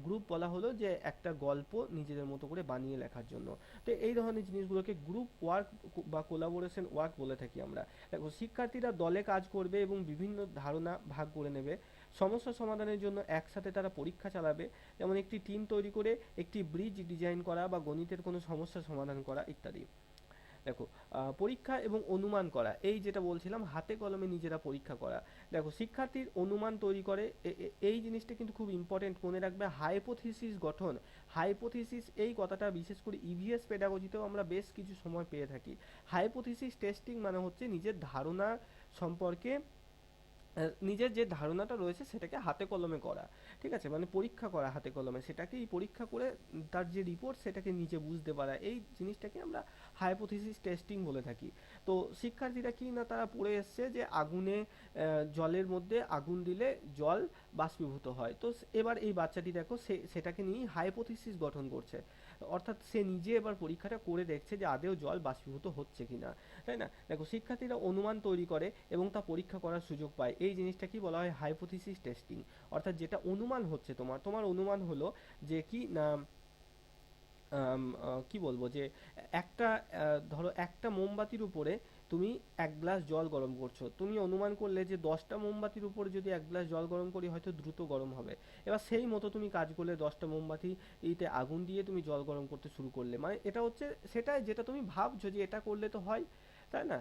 গ্রুপ বলা হলো যে একটা গল্প নিজেদের মতো করে বানিয়ে লেখার জন্য। তো এই ধরনের জিনিসগুলোকে গ্রুপ ওয়ার্ক বা কোলাবোরেশন ওয়ার্ক বলে থাকি আমরা। দেখো শিক্ষার্থীরা দলে কাজ করবে এবং বিভিন্ন ধারণা ভাগ করে নেবে। সমস্যা সমাধানের জন্য একসাথে তারা পরীক্ষা চালাবে, যেমন একটি টিম তৈরি করে একটি ব্রিজ ডিজাইন করা বা গণিতের কোনো সমস্যা সমাধান করা ইত্যাদি। দেখো পরীক্ষা এবং অনুমান করা, এই যেটা বলছিলাম হাতে কলমে নিজেরা পরীক্ষা করা। দেখো শিক্ষার্থীর অনুমান তৈরি করে, এই জিনিসটা কিন্তু খুব ইম্পর্টেন্ট, মনে রাখবে। হাইপোথিসিস গঠন, হাইপোথিসিস এই কথাটা বিশেষ করে ইভিএস পেডাগজিতেও আমরা বেশ কিছু সময় পেয়ে থাকি। হাইপোথিসিস টেস্টিং মানে হচ্ছে নিজের ধারণা সম্পর্কে, নিজের যে ধারণাটা রয়েছে সেটাকে হাতে কলমে করা। ঠিক আছে, মানে পরীক্ষা করা হাতে কলমে, সেটাকেই পরীক্ষা করে তার যে রিপোর্ট সেটাকে নিজে বুঝতে পারা, এই জিনিসটাকে আমরা হাইপোথিসিস টেস্টিং বলে থাকি। তো শিক্ষার্থীরা কি না, তারা পড়ে এসছে যে আগুনে জলের মধ্যে আগুন দিলে জল বাষ্পীভূত হয়। তো এবার এই বাচ্চাটি দেখো সেটাকে নিয়েই হাইপোথিসিস গঠন করছে, অর্থাৎ সে নিজে এবার পরীক্ষাটা করে দেখছে যে আদৌ জল বাষ্পীভূত হচ্ছে কিনা। তাই না? দেখো শিক্ষার্থীরা অনুমান তৈরি করে এবং তা পরীক্ষা করার সুযোগ পায়, এই জিনিসটা কি বলা হয়, হাইপোথিসিস টেস্টিং। অর্থাৎ যেটা অনুমান হচ্ছে, তোমার অনুমান হলো যে কি না, কি বলবো, যে একটা ধরো একটা মোমবাতির উপরে তুমি 1 গ্লাস জল গরম করছো, তুমি অনুমান করলে যে 10টা মোমবাতির উপরে যদি 1 গ্লাস জল গরম করি হয়তো দ্রুত গরম হবে। এবার সেই মতো তুমি কাজ করলে, 10টা মোমবাতিতে আগুন দিয়ে তুমি জল গরম করতে শুরু করলে, মানে এটা হচ্ছে সেটাই যেটা তুমি ভাবছো যে এটা করলে তো হয়, তাই না?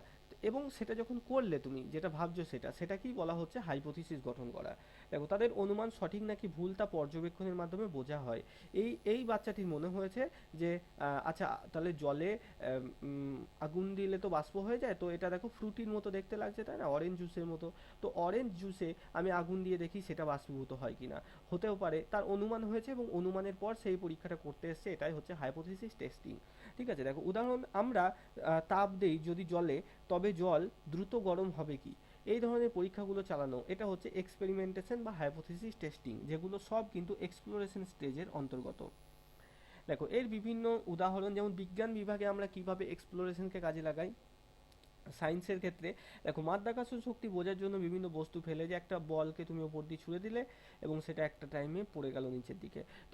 এবং সেটা যখন করলে তুমি যেটা ভাবছো সেটাকেই বলা হচ্ছে হাইপোথিসিস গঠন করা। দেখো তাদের অনুমান সঠিক নাকি ভুল তা পর্যবেক্ষণের মাধ্যমে বোঝা হয়। এই বাচ্চাটির মনে হয়েছে যে আচ্ছা তাহলে জলে আগুন দিলে তো বাষ্প হয়ে যায়, তো এটা দেখো ফ্রুটির মতো দেখতে লাগছে, তাই না, অরেঞ্জ জুসের মতো। তো অরেঞ্জ জুসে আমি আগুন দিয়ে দেখি সেটা বাষ্পীভূত হয় কিনা, হতেও পারে, তার অনুমান হয়েছে এবং অনুমানের পর সেই পরীক্ষাটা করতে এসছে, এটাই হচ্ছে হাইপোথিসিস টেস্টিং। ঠিক আছে, দেখো উদাহরণ, আমরা তাপ দেই যদি জলে, তবে জল দ্রুত গরম হবে কি? এই ধরনের পরীক্ষাগুলো চালানো, এটা হচ্ছে এক্সপেরিমেন্টেশন বা হাইপোথিসিস টেস্টিং, যেগুলো সব কিন্তু এক্সপ্লোরেশন স্টেজের অন্তর্গত। দেখো এর বিভিন্ন উদাহরণ, যেমন বিজ্ঞান বিভাগে আমরা কিভাবে এক্সপ্লোরেশনকে কাজে লাগাই। সায়েন্সের ক্ষেত্রে দেখো, মাধ্যাকর্ষণ শক্তি বোঝার জন্য বিভিন্ন বস্তু ফেলে, যে একটা বলকে তুমি ওপর দিয়ে ছুঁড়ে দিলে এবং সেটা একটা টাইমে পড়ে গেল নিচের দিকে। তো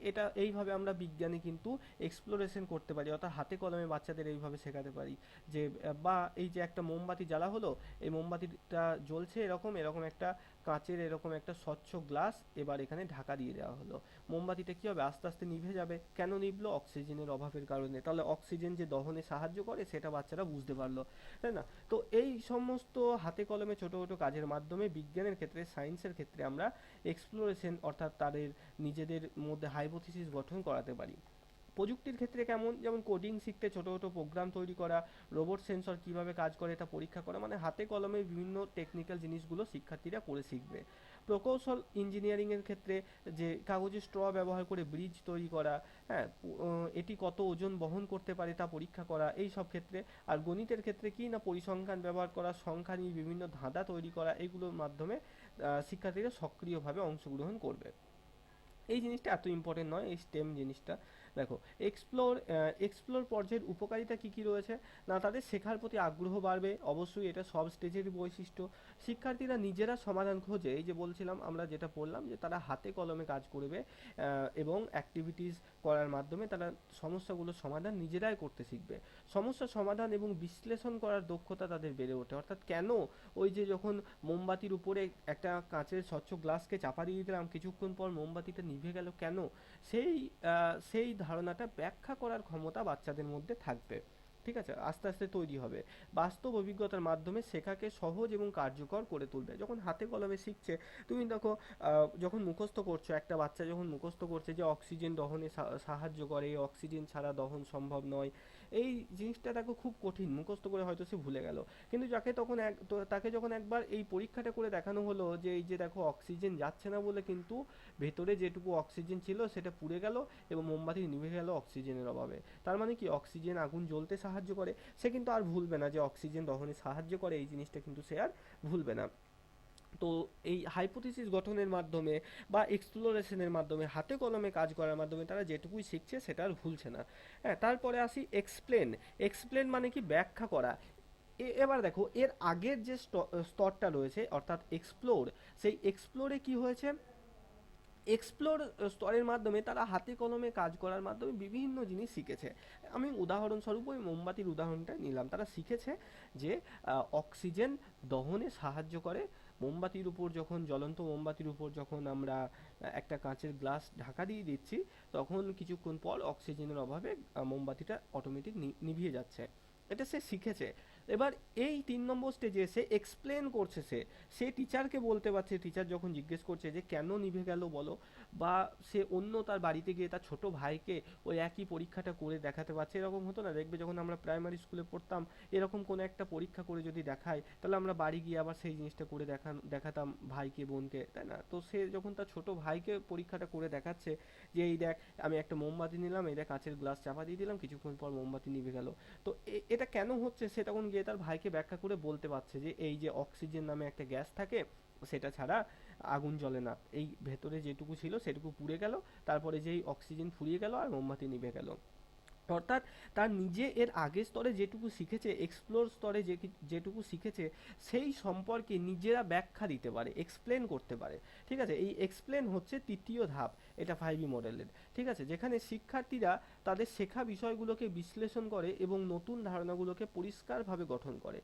এটা এইভাবে আমরা বিজ্ঞানে কিন্তু এক্সপ্লোরেশন করতে পারি, অর্থাৎ হাতে কলমে বাচ্চাদের এইভাবে শেখাতে পারি যে বা এই যে একটা মোমবাতি জ্বালা হলো, এই মোমবাতিটা জ্বলছে এরকম এরকম একটা কাঁচের এরকম একটা স্বচ্ছ গ্লাস, এবার এখানে ঢাকা দিয়ে দেওয়া হলো, মোমবাতিটা কী হবে, আস্তে আস্তে নিভে যাবে। কেন নিভলো? অক্সিজেনের অভাবের কারণে। তাহলে অক্সিজেন যে দহনে সাহায্য করে সেটা বাচ্চারা বুঝতে পারলো, তাই না? তো এই সমস্ত হাতে কলমে ছোট ছোট কাজের মাধ্যমে বিজ্ঞানের ক্ষেত্রে, সায়েন্সের ক্ষেত্রে আমরা এক্সপ্লোরেশন অর্থাৎ তাদের নিজেদের মধ্যে হাইপোথিসিস গঠন করাতে পারি। প্রযুক্তির ক্ষেত্রে কেমন, যেমন কোডিং শিখতে ছোট ছোট প্রোগ্রাম তৈরি করা, রোবট সেন্সর কিভাবে কাজ করে এটা পরীক্ষা করা, মানে হাতে কলমে বিভিন্ন টেকনিক্যাল জিনিসগুলো শিক্ষার্থীরা করে শিখবে। প্রকৌশল ইঞ্জিনিয়ারিং এর ক্ষেত্রে যে কাগজের স্ট্র ব্যবহার করে ব্রিজ তৈরি করা, হ্যাঁ, এটি কত ওজন বহন করতে পারে তা পরীক্ষা করা, এই সব ক্ষেত্রে। আর গণিতের ক্ষেত্রে কি না, পরিসংখ্যান ব্যবহার করা, সংখ্যা নিয়ে বিভিন্ন ধাঁধা তৈরি করা, এগুলোর মাধ্যমে শিক্ষার্থীরা সক্রিয়ভাবে অংশগ্রহণ করবে। এই জিনিসটা এত ইম্পর্টেন্ট নয়, এই স্টেম জিনিসটা। দেখো এক্সপ্লোর পর্যায়ের উপকারিতা কি কি রয়েছে, না তাদের শেখার প্রতি আগ্রহ বাড়বে, অবশ্যই এটা সব স্টেজেরই বৈশিষ্ট্য। শিক্ষার্থীরা নিজেরা সমাধান খোঁজে, এই যে বলছিলাম আমরা যেটা পড়লাম, যে তারা হাতে কলমে কাজ করবে এবং অ্যাক্টিভিটিস করার মাধ্যমে তারা সমস্যাগুলোর সমাধান নিজেরাই করতে শিখবে। সমস্যা সমাধান এবং বিশ্লেষণ করার দক্ষতা তাদের বেড়ে ওঠে, অর্থাৎ কেন ওই যে যখন মোমবাতির উপরে একটা কাঁচের স্বচ্ছ গ্লাসকে চাপা দিয়ে দিলাম, কিছুক্ষণ পর মোমবাতিটা নিভে গেল কেন, সেই সেই ধারণাটা ব্যাখ্যা করার ক্ষমতা বাচ্চাদের মধ্যে থাকবে। ঠিক আছে, আস্তে আস্তে তৈরি হবে। বাস্তব অভিজ্ঞতার মাধ্যমে শেখাকে সহজ এবং কার্যকর করে তুলবে। যখন হাতে কলমে শিখছে, তুমি দেখো যখন মুখস্থ করছো, একটা বাচ্চা যখন মুখস্থ করছে যে অক্সিজেন দহনে সাহায্য করে, অক্সিজেন ছাড়া দহন সম্ভব নয়, এই জিনিসটা দেখো খুব কঠিন, মুখস্থ করে হয়তো সে ভুলে গেল। কিন্তু তাকে যখন একবার এই পরীক্ষাটা করে দেখানো হলো যে এই যে দেখো অক্সিজেন যাচ্ছে না বলে কিন্তু ভেতরে যেটুকু অক্সিজেন ছিল সেটা পুড়ে গেল এবং মোমবাতি নিভে গেল অক্সিজেনের অভাবে। তার মানে কি, অক্সিজেন আগুন জ্বলতে সাহায্য করে, সে কিন্তু আর ভুলবে না যে অক্সিজেন দহনে সাহায্য করে, এই জিনিসটা কিন্তু সে আর ভুলবে না। তো এই হাইপোথিসিস গঠনের মাধ্যমে বা এক্সপ্লোরেশনের মাধ্যমে, হাতে কলমে কাজ করার মাধ্যমে তারা যেটুকুই শিখছে সেটা আর ভুলছে না। হ্যাঁ, তারপরে আসি এক্সপ্লেন। এক্সপ্লেন মানে কি, ব্যাখ্যা করা। এবার দেখো এর আগের যে স্তরটা রয়েছে অর্থাৎ এক্সপ্লোর, সেই এক্সপ্লোরে কি হয়েছে, এক্সপ্লোর স্তরের মাধ্যমে তারা হাতে কলমে কাজ করার মাধ্যমে বিভিন্ন জিনিস শিখেছে। আমি উদাহরণস্বরূপ ওই মোমবাতির উদাহরণটা নিলাম, তারা শিখেছে যে অক্সিজেন দহনে সাহায্য করে। মোমবাতির উপর যখন, জ্বলন্ত মোমবাতির উপর যখন আমরা একটা কাঁচের গ্লাস ঢাকা দিয়ে দিচ্ছি, তখন কিছুক্ষণ পর অক্সিজেনের অভাবে মোমবাতিটা অটোমেটিক নিভিয়ে যাচ্ছে। এটা সে শিখেছে। এবার এই 3 নম্বর স্টেজে এসে এক্সপ্লেন করছে, সে টিচারকে বলতে পারছে, টিচার যখন জিজ্ঞেস করছে যে কেন নিভে গেল বলো, বা সে অন্য তার বাড়িতে গিয়ে তার ছোট ভাইকে ওই একই পরীক্ষাটা করে দেখাতে পারছে। এরকম হতো না, দেখবে যখন আমরা প্রাইমারি স্কুলে পড়তাম, এরকম কোনো একটা পরীক্ষা করে যদি দেখায়, তাহলে আমরা বাড়ি গিয়ে আবার সেই জিনিসটা করে দেখাতাম ভাইকে বোনকে, তাই না? তো সে যখন তার ছোট ভাইকে পরীক্ষাটা করে দেখাচ্ছে যে এই দেখ, আমি একটা মোমবাতি নিলাম, এই দেখ কাঁচের গ্লাস চাপা দিয়ে দিলাম, কিছুক্ষণ পর মোমবাতি নিভে গেল। তো এটা কেন হচ্ছে, সে তখন গিয়ে তার ভাইকে ব্যাখ্যা করে বলতে পারছে যে এই যে অক্সিজেন নামে একটা গ্যাস থাকে, সেটা ছাড়া আগুন জ্বলে না, এই ভেতরে যেটুকু ছিল সেটুকু পুড়ে গেল, তারপরে যেই অক্সিজেন ফুরিয়ে গেল আর মোমবাতি নিভে গেল। অর্থাৎ তার নিজে এর আগের স্তরে যেটুকু শিখেছে, এক্সপ্লোর স্তরে যেটুকু শিখেছে, সেই সম্পর্কে নিজেরা ব্যাখ্যা দিতে পারে, এক্সপ্লেন করতে পারে। ঠিক আছে, এই এক্সপ্লেন হচ্ছে তৃতীয় ধাপ এটা 5E মডেলের। ঠিক আছে, যেখানে শিক্ষার্থীরা তাদের শেখা বিষয়গুলোকে বিশ্লেষণ করে এবং নতুন ধারণাগুলোকে পরিষ্কারভাবে গঠন করে।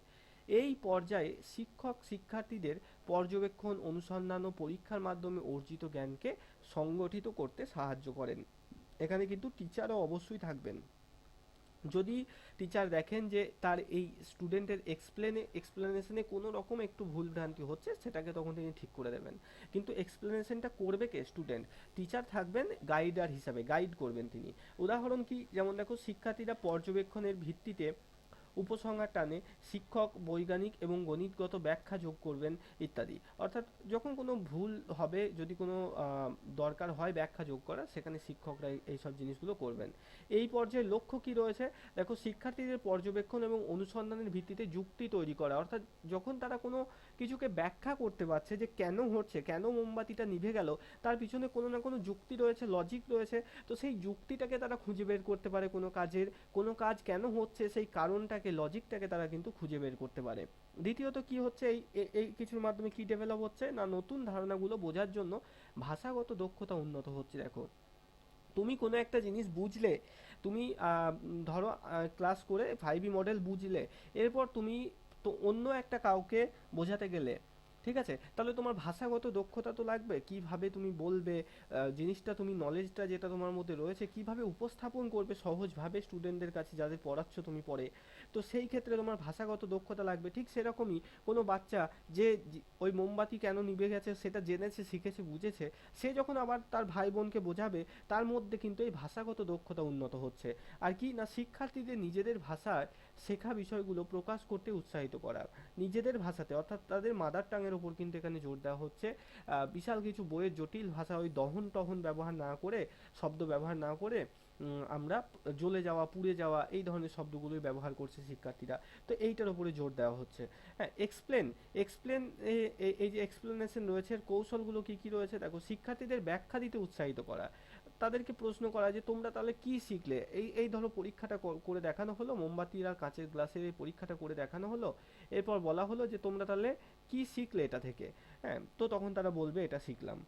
এই পর্যায়ে শিক্ষক শিক্ষার্থীদের পর্যবেক্ষণ, অনুসন্ধান ও পরীক্ষার মাধ্যমে অর্জিত জ্ঞানকে সংগঠিত করতে সাহায্য করেন। এখানে কিন্তু টিচারও অবশ্যই থাকবেন। যদি টিচার দেখেন যে তার এই স্টুডেন্টের এক্সপ্লেনেশনে কোনো রকম একটু ভুল ভ্রান্তি হচ্ছে, সেটাকে তখন তিনি ঠিক করে দেবেন। কিন্তু এক্সপ্লেনেশনটা করবে কে? স্টুডেন্ট। টিচার থাকবেন গাইডার হিসাবে, গাইড করবেন তিনি। উদাহরণ কি, যেমন দেখো শিক্ষার্থীরা পর্যবেক্ষণের ভিত্তিতে উপসংহার টানে শিক্ষক বৈজ্ঞানিক এবং গণিতগত ব্যাখ্যা যোগ করবেন ইত্যাদি। অর্থাৎ যখন কোনো ভুল হবে, যদি কোনো দরকার হয় ব্যাখ্যা যোগ করা, সেখানে শিক্ষকরা এই সব জিনিসগুলো করবেন। এই পর্যায়ে লক্ষ্য কি রয়েছে, দেখো শিক্ষার্থীদের পর্যবেক্ষণ এবং অনুসন্ধানের ভিত্তিতে যুক্তি তৈরি করা। অর্থাৎ যখন তারা কোনো কিছুকে ব্যাখ্যা করতে পারছে যে কেন হচ্ছে, কেন মোমবাতিটা নিভে গেল, তার পিছনে কোনো না কোনো যুক্তি রয়েছে, লজিক রয়েছে, তো সেই যুক্তিটাকে তারা খুঁজে বের করতে পারে। কোনো কাজের কোনো কাজ কেন হচ্ছে সেই কারণটাকে, লজিকটাকে তারা কিন্তু খুঁজে বের করতে পারে। দ্বিতীয়ত কি হচ্ছে, এই কিছুর মাধ্যমে কি ডেভেলপ হচ্ছে না, নতুন ধারণাগুলো বোঝার জন্য ভাষাগত দক্ষতা উন্নত হচ্ছে। দেখো তুমি কোনো একটা জিনিস বুঝলে, তুমি ধরো ক্লাস করে 5E মডেল বুঝলে, এরপর তুমি তো অন্য একটা কাউকে বোঝাতে গেলে, ঠিক আছে, তাহলে তোমার ভাষাগত দক্ষতা তো লাগবে, কিভাবে তুমি বলবে জিনিসটা, তুমি নলেজটা যেটা তোমার মধ্যে রয়েছে কিভাবে উপস্থাপন করবে সহজভাবে স্টুডেন্টদের কাছে যাদের পড়াচ্ছ তুমি পরে। তো সেই ক্ষেত্রে তোমার ভাষাগত দক্ষতা লাগবে। ঠিক সেরকমই কোনো বাচ্চা যে ওই মোমবাতি কেন নিভে গেছে সেটা জেনেছে, শিখেছে, বুঝেছে, সে যখন আবার তার ভাই বোনকে বোঝাবে, তার মধ্যে কিন্তু এই ভাষাগত দক্ষতা উন্নত হচ্ছে। আর কি না, শিক্ষার্থীদের নিজেদের ভাষায় শেখা বিষয়গুলো প্রকাশ করতে উৎসাহিত করা, নিজেদের ভাষাতে, অর্থাৎ তাদের মাদার টাঙের ওপর কিন্তু এখানে জোর দেওয়া হচ্ছে। বিশাল কিছু বইয়ের জটিল ভাষা, ওই দহন টহন ব্যবহার না করে, শব্দ ব্যবহার না করে আমরা জ্বলে যাওয়া, পুড়ে যাওয়া, এই ধরনের শব্দগুলোই ব্যবহার করছে শিক্ষার্থীরা। তো এইটার উপরে জোর দেওয়া হচ্ছে। হ্যাঁ, এক্সপ্লেন, এক্সপ্লেন, এই যে এক্সপ্লেনেশন রয়েছে, এর কৌশলগুলো কি কি রয়েছে, দেখো শিক্ষার্থীদের ব্যাখ্যা দিতে উৎসাহিত করা, তাদেরকে প্রশ্ন করা যে তোমরা তাহলে কি শিখলে, এই এই ধরো পরীক্ষাটা করে দেখানো হলো, মোমবাতির আর কাঁচের গ্লাসের এই পরীক্ষাটা করে দেখানো হলো, এরপর বলা হলো যে তোমরা তাহলে কি শিখলে এটা থেকে। হ্যাঁ, তো তখন তারা বলবে এটা শিখলাম।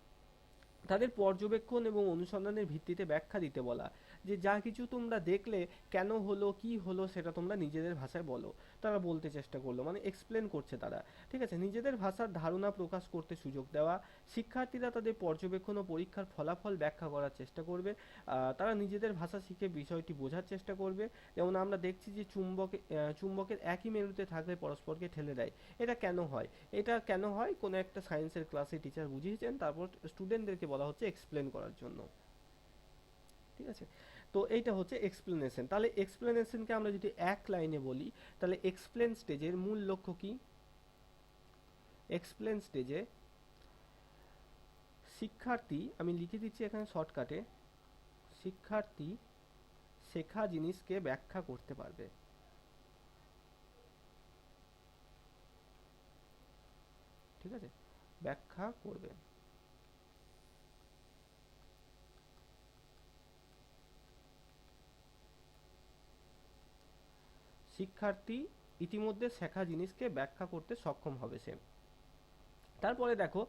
তাদের পর্যবেক্ষণ এবং অনুসন্ধানের ভিত্তিতে ব্যাখ্যা দিতে বলা, যে যা কিছু তোমরা দেখলে, কেন হলো, কি হলো, সেটা তোমরা নিজেদের ভাষায় বলো। তারা বলতে চেষ্টা করলো, মানে এক্সপ্লেন করছে তারা, ঠিক আছে, নিজেদের ভাষার ধারণা প্রকাশ করতে সুযোগ দেওয়া। শিক্ষার্থীরা তাদের পর্যবেক্ষণ ও পরীক্ষার ফলাফল ব্যাখ্যা করার চেষ্টা করবে। তারা নিজেদের ভাষা শিখে বিষয়টি বোঝার চেষ্টা করবে। যেমন আমরা দেখছি যে চুম্বকের একই মেরুতে থাকলে পরস্পরকে ঠেলে দেয়, এটা কেন হয়, এটা কেন হয়, কোনো একটা সায়েন্সের ক্লাসে টিচার বুঝিয়েছেন, তারপর স্টুডেন্টদেরকে বলা হচ্ছে এক্সপ্লেন করার জন্য। ঠিক আছে, তো এইটা হচ্ছে এক্সপ্লেনেশন। তাহলে এক্সপ্লেনেশনকে আমরা যদি এক লাইনে বলি, তাহলে এক্সপ্লেন স্টেজের মূল লক্ষ্য কি, এক্সপ্লেন স্টেজে শিক্ষার্থী, আমি লিখে দিচ্ছি এখানে শর্টকাটে, শিক্ষার্থী শেখা জিনিসকে ব্যাখ্যা করতে পারবে। ঠিক আছে, ব্যাখ্যা করবে। শিক্ষার্থী ইতিমধ্যে শেখা জিনিসকে ব্যাখ্যা করতে সক্ষম হবে সে। তারপরে দেখো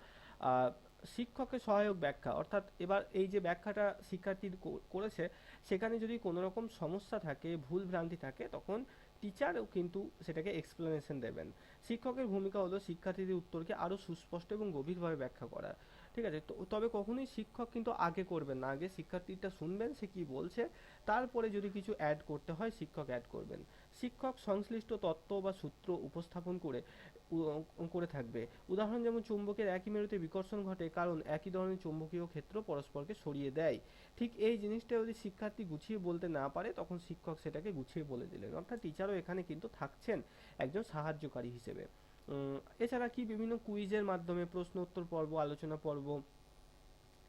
আহ, শিক্ষকের সহায়ক ব্যাখ্যা, অর্থাৎ এবার এই যে ব্যাখ্যাটা শিক্ষার্থী করেছে, সেখানে যদি কোনো রকম সমস্যা থাকে, ভুল ভ্রান্তি থাকে, তখন টিচারও কিন্তু সেটাকে এক্সপ্লেনেশন দেবেন। শিক্ষকের ভূমিকা হলো শিক্ষার্থীদের উত্তরকে আরও সুস্পষ্ট এবং গভীরভাবে ব্যাখ্যা করা। ঠিক আছে, তো তবে কখনোই শিক্ষক কিন্তু আগে করবেন না, আগে শিক্ষার্থীটা শুনবেন সে কি বলছে, তারপরে যদি কিছু অ্যাড করতে হয় শিক্ষক অ্যাড করবেন। শিক্ষক সংশ্লিষ্ট তত্ত্ব বা সূত্র উপস্থাপন করে থাকবে। উদাহরণ যেমন চুম্বকের একই মেরুতে বিকর্ষণ ঘটে কারণ একই ধরনের চুম্বকীয় ক্ষেত্র পরস্পরকে সরিয়ে দেয়। ঠিক এই জিনিসটা যদি শিক্ষার্থী গুছিয়ে বলতে না পারে, তখন শিক্ষক সেটাকে গুছিয়ে বলে দিলেন, অর্থাৎ টিচারও এখানে কিন্তু থাকছেন একজন সাহায্যকারী হিসেবে। এছাড়া কি বিভিন্ন কুইজের মাধ্যমে, প্রশ্ন উত্তর পর্ব, আলোচনা পর্ব,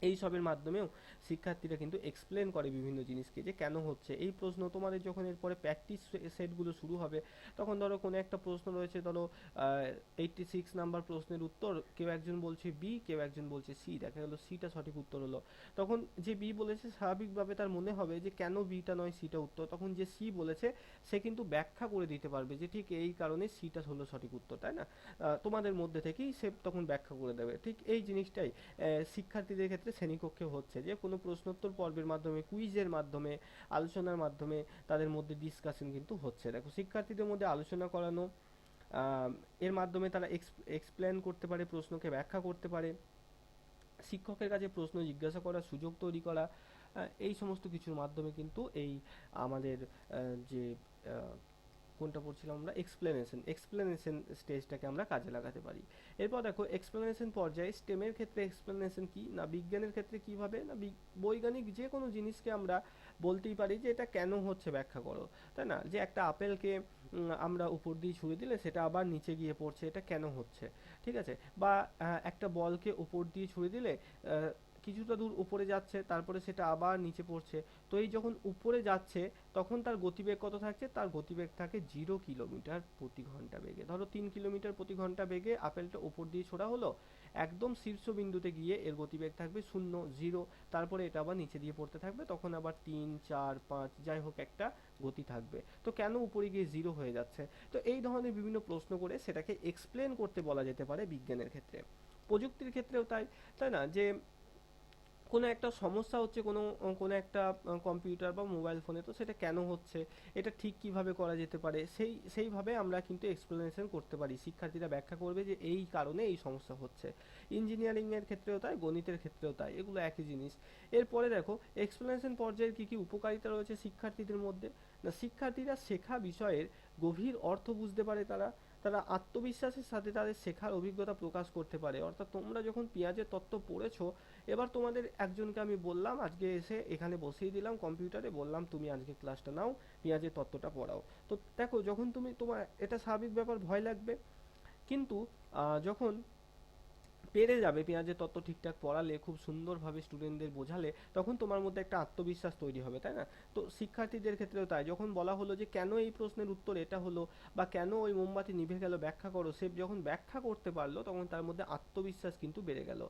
এই সবের মাধ্যমেও শিক্ষার্থীরা কিন্তু এক্সপ্লেন করে বিভিন্ন জিনিসকে, যে কেন হচ্ছে এই প্রশ্ন। তোমাদের যখন এরপরে প্র্যাকটিস সেটগুলো শুরু হবে, তখন ধরো কোনো একটা প্রশ্ন রয়েছে, ধরো 86 নাম্বার প্রশ্নের উত্তর, কেউ একজন বলছে বি, কেউ একজন বলছে সি, দেখা গেলো সিটা সঠিক উত্তর হলো, তখন যে বি বলেছে স্বাভাবিকভাবে তার মনে হবে যে কেন বিটা নয় সিটা উত্তর, তখন যে সি বলেছে সে কিন্তু ব্যাখ্যা করে দিতে পারবে যে ঠিক এই কারণে সিটা হলো সঠিক উত্তর, তাই না? তোমাদের মধ্যে থেকেই সে তখন ব্যাখ্যা করে দেবে। ঠিক এই জিনিসটাই শিক্ষার্থীদের ক্ষেত্রে শ্রেণীকক্ষে হচ্ছে, যে কোনো প্রশ্নোত্তর পর্বের মাধ্যমে, কুইজের মাধ্যমে, আলোচনার মাধ্যমে তাদের মধ্যে ডিসকাশন কিন্তু হচ্ছে। দেখো শিক্ষার্থীদের মধ্যে আলোচনা করানো, এর মাধ্যমে তারা এক্সপ্লেন করতে পারে, প্রশ্নকে ব্যাখ্যা করতে পারে, শিক্ষকের কাছে প্রশ্ন জিজ্ঞাসা করার সুযোগ তৈরি করা, এই সমস্ত কিছুর মাধ্যমে কিন্তু এই আমাদের যে কোনটা পড়ছিলাম আমরা, এক্সপ্লেনেশন স্টেজটাকে আমরা কাজে লাগাতে পারি। এরপর দেখো এক্সপ্লেনেশন পর্যায়ে স্টেমের ক্ষেত্রে এক্সপ্লেনেশন কি না, বিজ্ঞানের ক্ষেত্রে কিভাবে না, বৈজ্ঞানিক যে কোনো জিনিসকে আমরা বলতেই পারি যে এটা কেন হচ্ছে ব্যাখ্যা করো, তাই না? যে একটা আপেলকে আমরা উপর দিয়ে ছুড়ে দিলে সেটা আবার নিচে গিয়ে পড়ছে, এটা কেন হচ্ছে? ঠিক আছে? বা একটা বলকে উপর দিয়ে ছুড়ে দিলে কিছুটা দূর উপরে যাচ্ছে, তারপরে সেটা আবার নিচে পড়ছে। তো এই যখন উপরে যাচ্ছে তখন তার গতিবেগ কত থাকছে? তার গতিবেগ থাকে 0 কিলোমিটার প্রতি ঘন্টা বেগে। ধরো 3 কিলোমিটার প্রতি ঘন্টা বেগে আপেলটা উপর দিয়ে ছোড়া হলো, একদম শীর্ষবিন্দুতে গিয়ে এর গতিবেগ থাকবে 0, তারপরে এটা আবার নিচে দিয়ে পড়তে থাকবে, তখন আবার 3, 4, 5 যাই হোক একটা গতি থাকবে। তো কেন উপরে গিয়ে 0 হয়ে যাচ্ছে? তো এই ধরনের বিভিন্ন প্রশ্ন করে সেটাকে এক্সপ্লেন করতে বলা যেতে পারে বিজ্ঞানের ক্ষেত্রে। প্রযুক্তির ক্ষেত্রেও তাই, তাই না? যে কোনো একটা সমস্যা হচ্ছে কোনো একটা কম্পিউটার বা মোবাইল ফোনে, তো সেটা কেন হচ্ছে, এটা ঠিক কিভাবে করা যেতে পারে, সেইভাবে আমরা কিন্তু এক্সপ্লেনেশন করতে পারি। শিক্ষার্থীরা ব্যাখ্যা করবে যে এই কারণে এই সমস্যা হচ্ছে। ইঞ্জিনিয়ারিং এর ক্ষেত্রেও তাই, গণিতের ক্ষেত্রেও তাই, এগুলো একই জিনিস। এরপরে দেখো এক্সপ্লেনেশন পর্যায়ের কি কি উপকারিতা রয়েছে শিক্ষার্থীদের মধ্যে। না, শিক্ষার্থীরা শেখা বিষয়ের গভীর অর্থ বুঝতে পারে, তারা তারা আত্মবিশ্বাসের সাথে তাদের শেখার অভিজ্ঞতা প্রকাশ করতে পারে। অর্থাৎ তোমরা যখন পেঁয়াজের তত্ত্ব পড়েছো, এবার তোমাদের একজনকে আমি বললাম, আজকে এসে এখানে বসিয়ে দিলাম কম্পিউটারে, বললাম তুমি আজকে ক্লাসটা নাও, পেঁয়াজের তত্ত্বটা পড়াও। তো দেখো যখন তুমি, তোমার এটা স্বাভাবিক ব্যাপার, ভয় লাগবে। কিন্তু যখন পেরে যাবে, পেঁয়াজের তত্ত্ব ঠিকঠাক পড়ালে, খুব সুন্দরভাবে স্টুডেন্টদের বোঝালে, তখন তোমার মধ্যে একটা আত্মবিশ্বাস তৈরি হবে, তাই না? তো শিক্ষার্থীদের ক্ষেত্রেও তাই, যখন বলা হলো যে কেন এই প্রশ্নের উত্তর এটা হলো, বা কেন ওই মোমবাতি নিভে গেল ব্যাখ্যা করো, সে যখন ব্যাখ্যা করতে পারলো তখন তার মধ্যে আত্মবিশ্বাস কিন্তু বেড়ে গেল।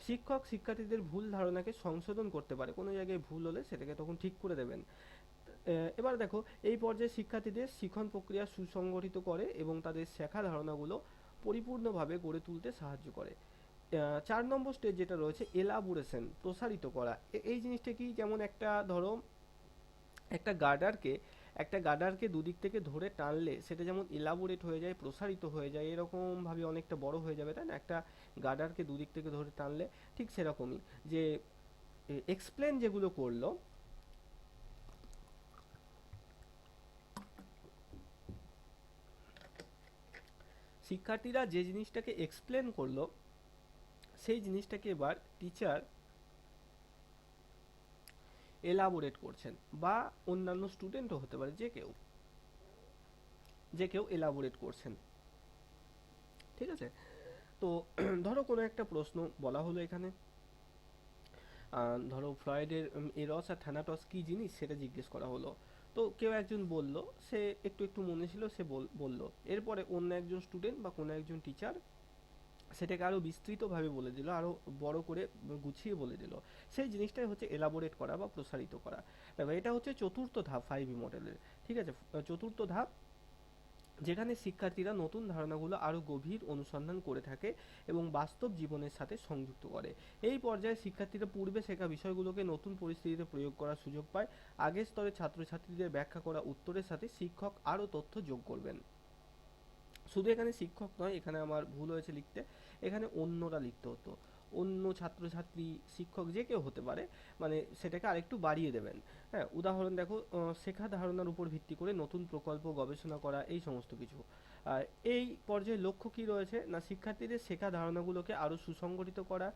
শিক্ষক শিক্ষার্থীদের ভুল ধারণাকে সংশোধন করতে পারে, কোনো জায়গায় ভুল হলে সেটাকে তখন ঠিক করে দেবেন। এবার দেখো এই পর্যায়ে শিক্ষার্থীদের শিক্ষণ প্রক্রিয়া সুসংগঠিত করে এবং তাদের শেখা ধারণাগুলো পরিপূর্ণভাবে গড়ে তুলতে সাহায্য করে। 4 নম্বর স্টেজ যেটা রয়েছে, এলাবোরেশন, প্রসারিত করা। এই জিনিসটা কি, যেমন একটা ধরো একটা গার্ডারকে, একটা গার্ডারকে দুদিক থেকে ধরে টানলে সেটা যেমন এলাবোরেট হয়ে যায়, প্রসারিত হয়ে যায়, এরকম ভাবে অনেকটা বড় হয়ে যাবে, তাই না? একটা গার্ডারকে দুদিক থেকে ধরে টানলে ঠিক সেরকমই, যে এক্সপ্লেন যেগুলো করলো শিক্ষার্থীরা, যে জিনিসটাকে এক্সপ্লেন করলো সেই জিনিসটাকে এবার টিচার এলাবোরেট করছেন, বা অন্যান্য স্টুডেন্টও হতে পারে, যে কেউ এলাবোরেট করছেন। ঠিক আছে? তো ধরো কোনো একটা প্রশ্ন বলা হলো এখানে, ধরো ফ্লয়েডের এরস আর থ্যানাটস কি জিনিস সেটা জিজ্ঞেস করা হলো। তো কেউ একজন বলল, সে একটু একটু মনে ছিল, সে বলল, এরপরে অন্য একজন স্টুডেন্ট বা কোনো একজন টিচার সেটাকে আরো বিস্তৃতভাবে বলে দিল, আরো বড় করে গুছিয়ে বলে দিল। সেই জিনিসটাই হচ্ছে এলাবোরেট করা বা প্রসারিত করা। দেখো এটা হচ্ছে চতুর্থ ধাপ 5E মডেলের। ঠিক আছে? চতুর্থ ধাপ, যেখানে শিক্ষার্থীরা নতুন ধারণাগুলো আরও গভীর অনুসন্ধান করে থাকে এবং বাস্তব জীবনের সাথে সংযুক্ত করে। এই পর্যায়ে শিক্ষার্থীরা পূর্বে শেখা বিষয়গুলোকে নতুন পরিস্থিতিতে প্রয়োগ করার সুযোগ পায়। আগের স্তরে ছাত্রছাত্রীদের ব্যাখ্যা করা উত্তরের সাথে শিক্ষক আরও তথ্য যোগ করবেন। শুধু এখানে শিক্ষক নয়, এখানে আমার ভুল হয়েছে লিখতে, এখানে অন্যরা লিখতে হতো। অন্য ছাত্রছাত্রী, শিক্ষক, যে কেউ হতে পারে, মানে সেটাকে আরেকটু বাড়িয়ে দেবেন। হ্যাঁ, উদাহরণ দেখো, শেখা ধারণার উপর ভিত্তি করে নতুন প্রকল্প গবেষণা করা, এই সমস্ত কিছু। আর এই পর্যায়ে লক্ষ্য কি রয়েছে, না শিক্ষার্থীদের শেখা ধারণাগুলোকে আরও সুসংগঠিত করা,